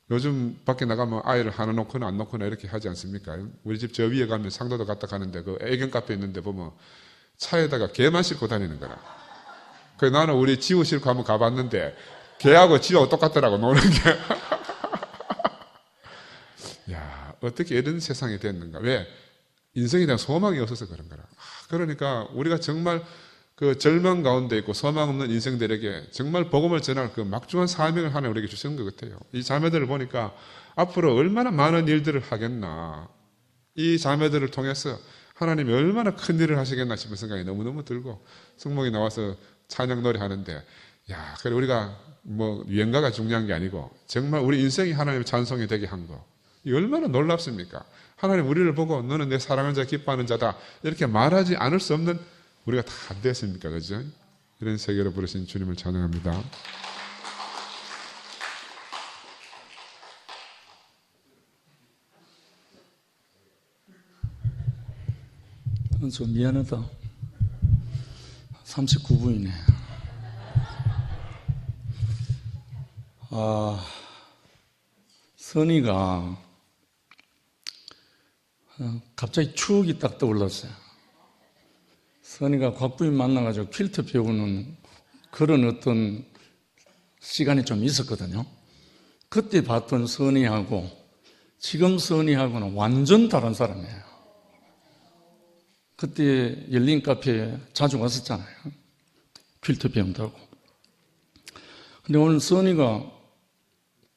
요즘 밖에 나가면 아이를 하나 놓거나 안 놓거나 이렇게 하지 않습니까? 우리 집 저 위에 가면 상도도 갔다 가는데 그 애견 카페 있는데 보면 차에다가 개만 싣고 다니는 거라. 그래서 나는 우리 지우 싣고 한번 가봤는데 개하고 지우하고 똑같더라고 노는 게. 야, 어떻게 이런 세상이 됐는가? 왜? 인생에 대한 소망이 없어서 그런 거라. 그러니까 우리가 정말 그 절망 가운데 있고 소망 없는 인생들에게 정말 복음을 전할 그 막중한 사명을 하나 우리에게 주시는 것 같아요. 이 자매들을 보니까 앞으로 얼마나 많은 일들을 하겠나. 이 자매들을 통해서 하나님이 얼마나 큰 일을 하시겠나 싶은 생각이 너무너무 들고 성목이 나와서 찬양 노래 하는데 야, 그래 우리가 뭐 유행가가 중요한 게 아니고 정말 우리 인생이 하나님의 찬송이 되게 한 거. 이 얼마나 놀랍습니까? 하나님 우리를 보고 너는 내 사랑하는 자 기뻐하는 자다 이렇게 말하지 않을 수 없는 우리가 다 안 됐습니까? 그죠? 이런 세계로 부르신 주님을 찬양합니다. 좀 미안하다. 39분이네. 선이가 갑자기 추억이 딱 떠올랐어요. 선이가 곽부인 만나가지고 퀼트 배우는 그런 어떤 시간이 좀 있었거든요. 그때 봤던 선이하고 지금 선이하고는 완전 다른 사람이에요. 그때 열린 카페에 자주 왔었잖아요. 퀼트 배운다고. 근데 오늘 선이가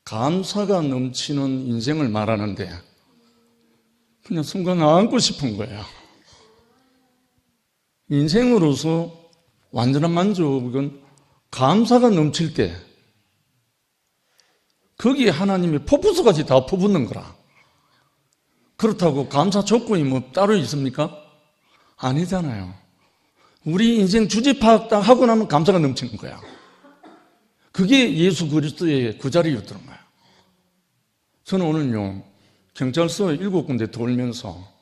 감사가 넘치는 인생을 말하는데 그냥 순간 안고 싶은 거예요. 인생으로서 완전한 만족은 감사가 넘칠 때 거기에 하나님이 포푸스까지 다 퍼붓는 거라. 그렇다고 감사 조건이 뭐 따로 있습니까? 아니잖아요. 우리 인생 주제 파악 딱 하고 나면 감사가 넘치는 거야. 그게 예수 그리스도의 그 자리였던 거야. 저는 오늘요 경찰서 7군데 돌면서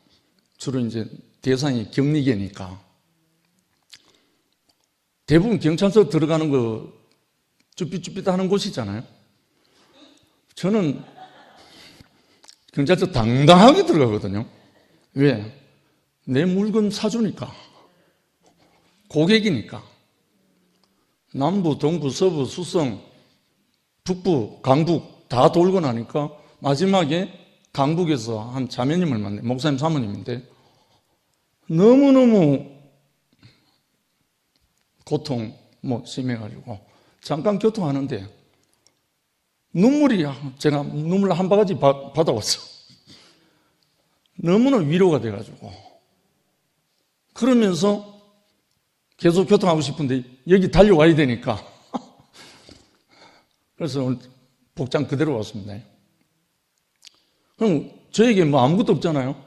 주로 이제 대상이 격리계니까 대부분 경찰서 들어가는 거 쭈삣쭈삣 하는 곳이잖아요. 저는 경찰서 당당하게 들어가거든요. 왜? 내 물건 사주니까. 고객이니까. 남부, 동부, 서부, 수성, 북부, 강북 다 돌고 나니까 마지막에 강북에서 한 자매님을 만나요. 목사님 사모님인데 너무너무 고통 심해가지고 잠깐 교통하는데 제가 눈물 한 바가지 받아왔어. 너무나 위로가 돼가지고 그러면서 계속 교통하고 싶은데 여기 달려와야 되니까 그래서 오늘 복장 그대로 왔습니다. 그럼 저에게 아무것도 없잖아요.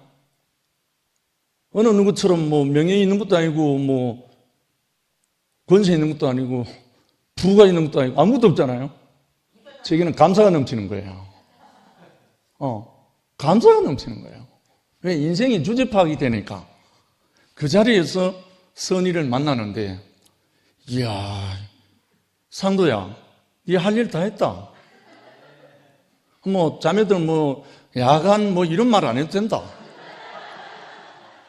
어느 누구처럼 명예 있는 것도 아니고 권세 있는 것도 아니고 부가 있는 것도 아니고 아무것도 없잖아요. 저에게는 감사가 넘치는 거예요. 감사가 넘치는 거예요. 왜? 인생이 주제 파악이 되니까 그 자리에서 선의를 만나는데 이야 상도야 네 할 일 다 했다. 자매들 야간 이런 말 안 해도 된다.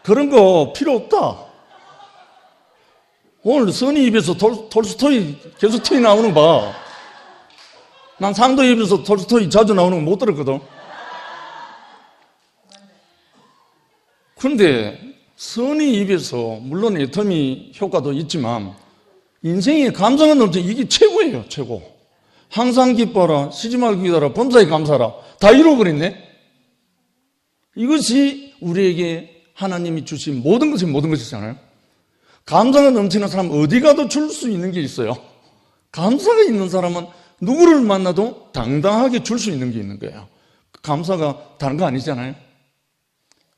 그런 거 필요 없다. 오늘 선희 입에서 톨스토이 계속 튀어 나오는 거 봐. 난 상도 입에서 톨스토이 자주 나오는 거 못 들었거든. 그런데 선희 입에서 물론 애터미 효과도 있지만 인생에 감사가 넘쳐 이게 최고예요, 최고. 항상 기뻐라, 쉬지 말고 기다라, 범사에 감사라. 다 이루어버렸네. 이것이 우리에게 하나님이 주신 모든 것이잖아요. 감사가 넘치는 사람 어디 가도 줄 수 있는 게 있어요. 감사가 있는 사람은 누구를 만나도 당당하게 줄 수 있는 게 있는 거예요. 감사가 다른 거 아니잖아요.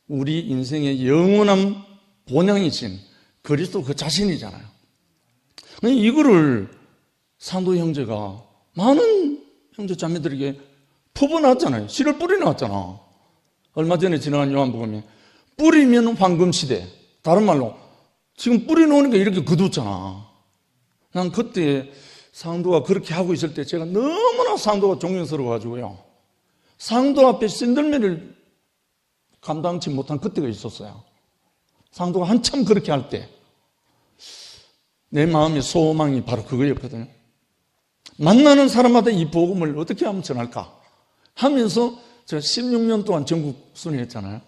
우리 인생의 영원한 본향이신 그리스도 그 자신이잖아요. 이거를 산도 형제가 많은 형제 자매들에게 퍼부어놨잖아요. 씨를 뿌려놨잖아. 얼마 전에 지나간 요한복음에 뿌리면 황금시대. 다른 말로 지금 뿌려놓으니까 이렇게 거뒀잖아. 난 그때 상도가 그렇게 하고 있을 때 제가 너무나 상도가 존경스러워가지고요. 상도 앞에 신들매를 감당치 못한 그때가 있었어요. 상도가 한참 그렇게 할 때 내 마음의 소망이 바로 그거였거든요. 만나는 사람마다 이 복음을 어떻게 하면 전할까 하면서 제가 16년 동안 전국 순회했잖아요.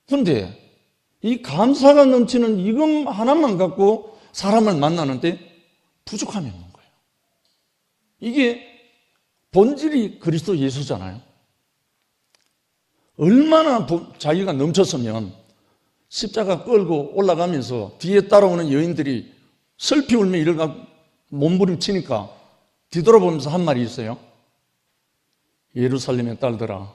그런데 이 감사가 넘치는 이것 하나만 갖고 사람을 만나는데 부족함이 없는 거예요. 이게 본질이 그리스도 예수잖아요. 얼마나 자기가 넘쳤으면 십자가 끌고 올라가면서 뒤에 따라오는 여인들이 슬피 울며 이러가 몸부림치니까 뒤돌아보면서 한 말이 있어요. 예루살렘의 딸들아,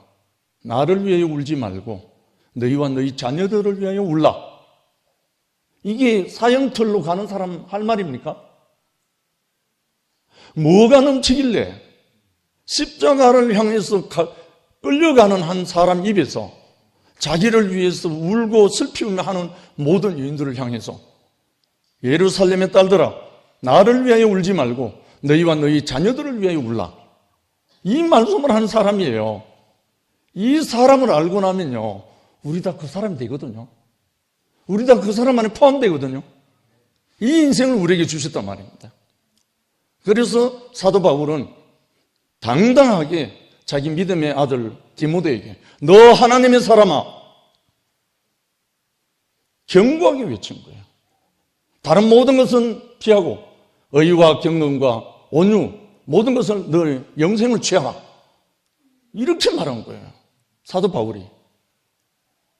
나를 위하여 울지 말고 너희와 너희 자녀들을 위하여 울라. 이게 사형틀로 가는 사람 할 말입니까? 뭐가 넘치길래 십자가를 향해서 끌려가는 한 사람 입에서 자기를 위해서 울고 슬피우며 하는 모든 여인들을 향해서 예루살렘의 딸들아, 나를 위하여 울지 말고 너희와 너희 자녀들을 위하여 울라. 이 말씀을 하는 사람이에요. 이 사람을 알고 나면요, 우리 다 그 사람이 되거든요. 우리 다 그 사람 안에 포함되거든요. 이 인생을 우리에게 주셨단 말입니다. 그래서 사도 바울은 당당하게 자기 믿음의 아들 디모데에게 너 하나님의 사람아 견고하게 외친 거예요. 다른 모든 것은 피하고 의와 경건과 온유 모든 것을 너 영생을 취하라. 이렇게 말한 거예요. 사도 바울이.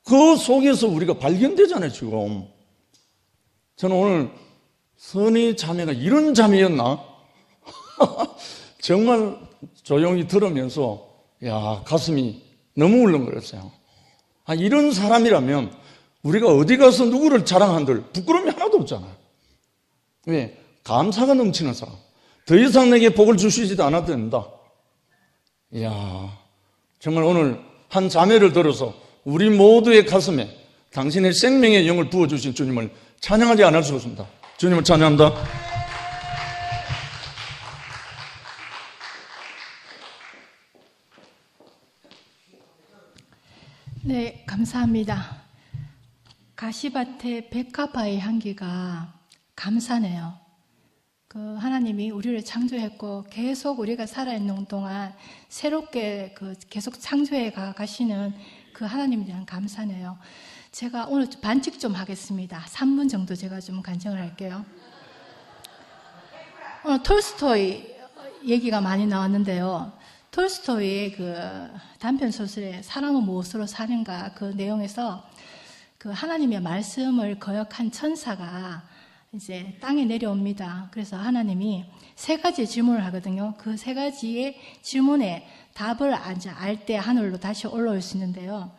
그 속에서 우리가 발견되잖아요, 지금. 저는 오늘 선희 자매가 이런 자매였나? 정말 조용히 들으면서 야, 가슴이 너무 울렁거렸어요. 아, 이런 사람이라면 우리가 어디 가서 누구를 자랑한들 부끄러움이 하나도 없잖아요. 왜? 감사가 넘치는 사람. 더 이상 내게 복을 주시지도 않아도 된다. 이야, 정말 오늘 한 자매를 들어서 우리 모두의 가슴에 당신의 생명의 영을 부어주신 주님을 찬양하지 않을 수 없습니다. 주님을 찬양합니다. 네, 감사합니다. 가시밭의 백합화의 향기가 감사네요. 그 하나님이 우리를 창조했고 계속 우리가 살아있는 동안 새롭게 계속 창조해 가시는 그 하나님에 대한 감사네요. 제가 오늘 반칙 좀 하겠습니다. 3분 정도 제가 좀 간증을 할게요. 오늘 톨스토이 얘기가 많이 나왔는데요. 톨스토이의 그 단편 소설에 사람은 무엇으로 사는가 그 내용에서 그 하나님의 말씀을 거역한 천사가 이제 땅에 내려옵니다. 그래서 하나님이 3가지의 질문을 하거든요. 그 3가지의 질문에 답을 알 때 하늘로 다시 올라올 수 있는데요.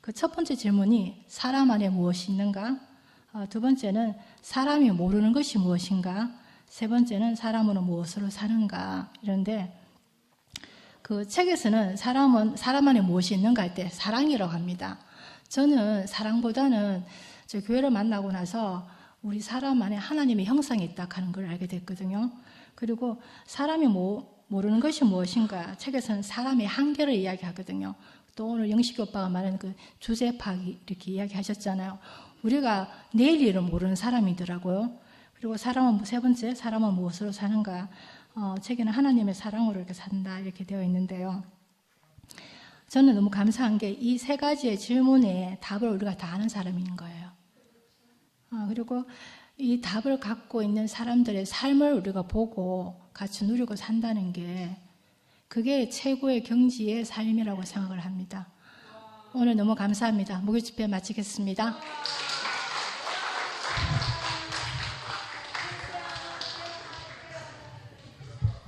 그 첫 번째 질문이 사람 안에 무엇이 있는가? 두 번째는 사람이 모르는 것이 무엇인가? 세 번째는 사람은 무엇으로 사는가? 이런데 그 책에서는 사람 안에 무엇이 있는가 할 때 사랑이라고 합니다. 저는 사랑보다는 저 교회를 만나고 나서 우리 사람 안에 하나님의 형상이 있다 하는 걸 알게 됐거든요. 그리고 사람이 모르는 것이 무엇인가 책에서는 사람의 한계를 이야기하거든요. 또 오늘 영식이 오빠가 말하는 그 주제 파악이 이렇게 이야기하셨잖아요. 우리가 내일 일을 모르는 사람이더라고요. 그리고 세 번째 사람은 무엇으로 사는가? 책에는 하나님의 사랑으로 이렇게 산다 이렇게 되어 있는데요. 저는 너무 감사한 게 이 3가지의 질문에 답을 우리가 다 아는 사람인 거예요. 그리고 이 답을 갖고 있는 사람들의 삶을 우리가 보고 같이 누리고 산다는 게 그게 최고의 경지의 삶이라고 생각을 합니다. 오늘 너무 감사합니다. 목요 집회 마치겠습니다.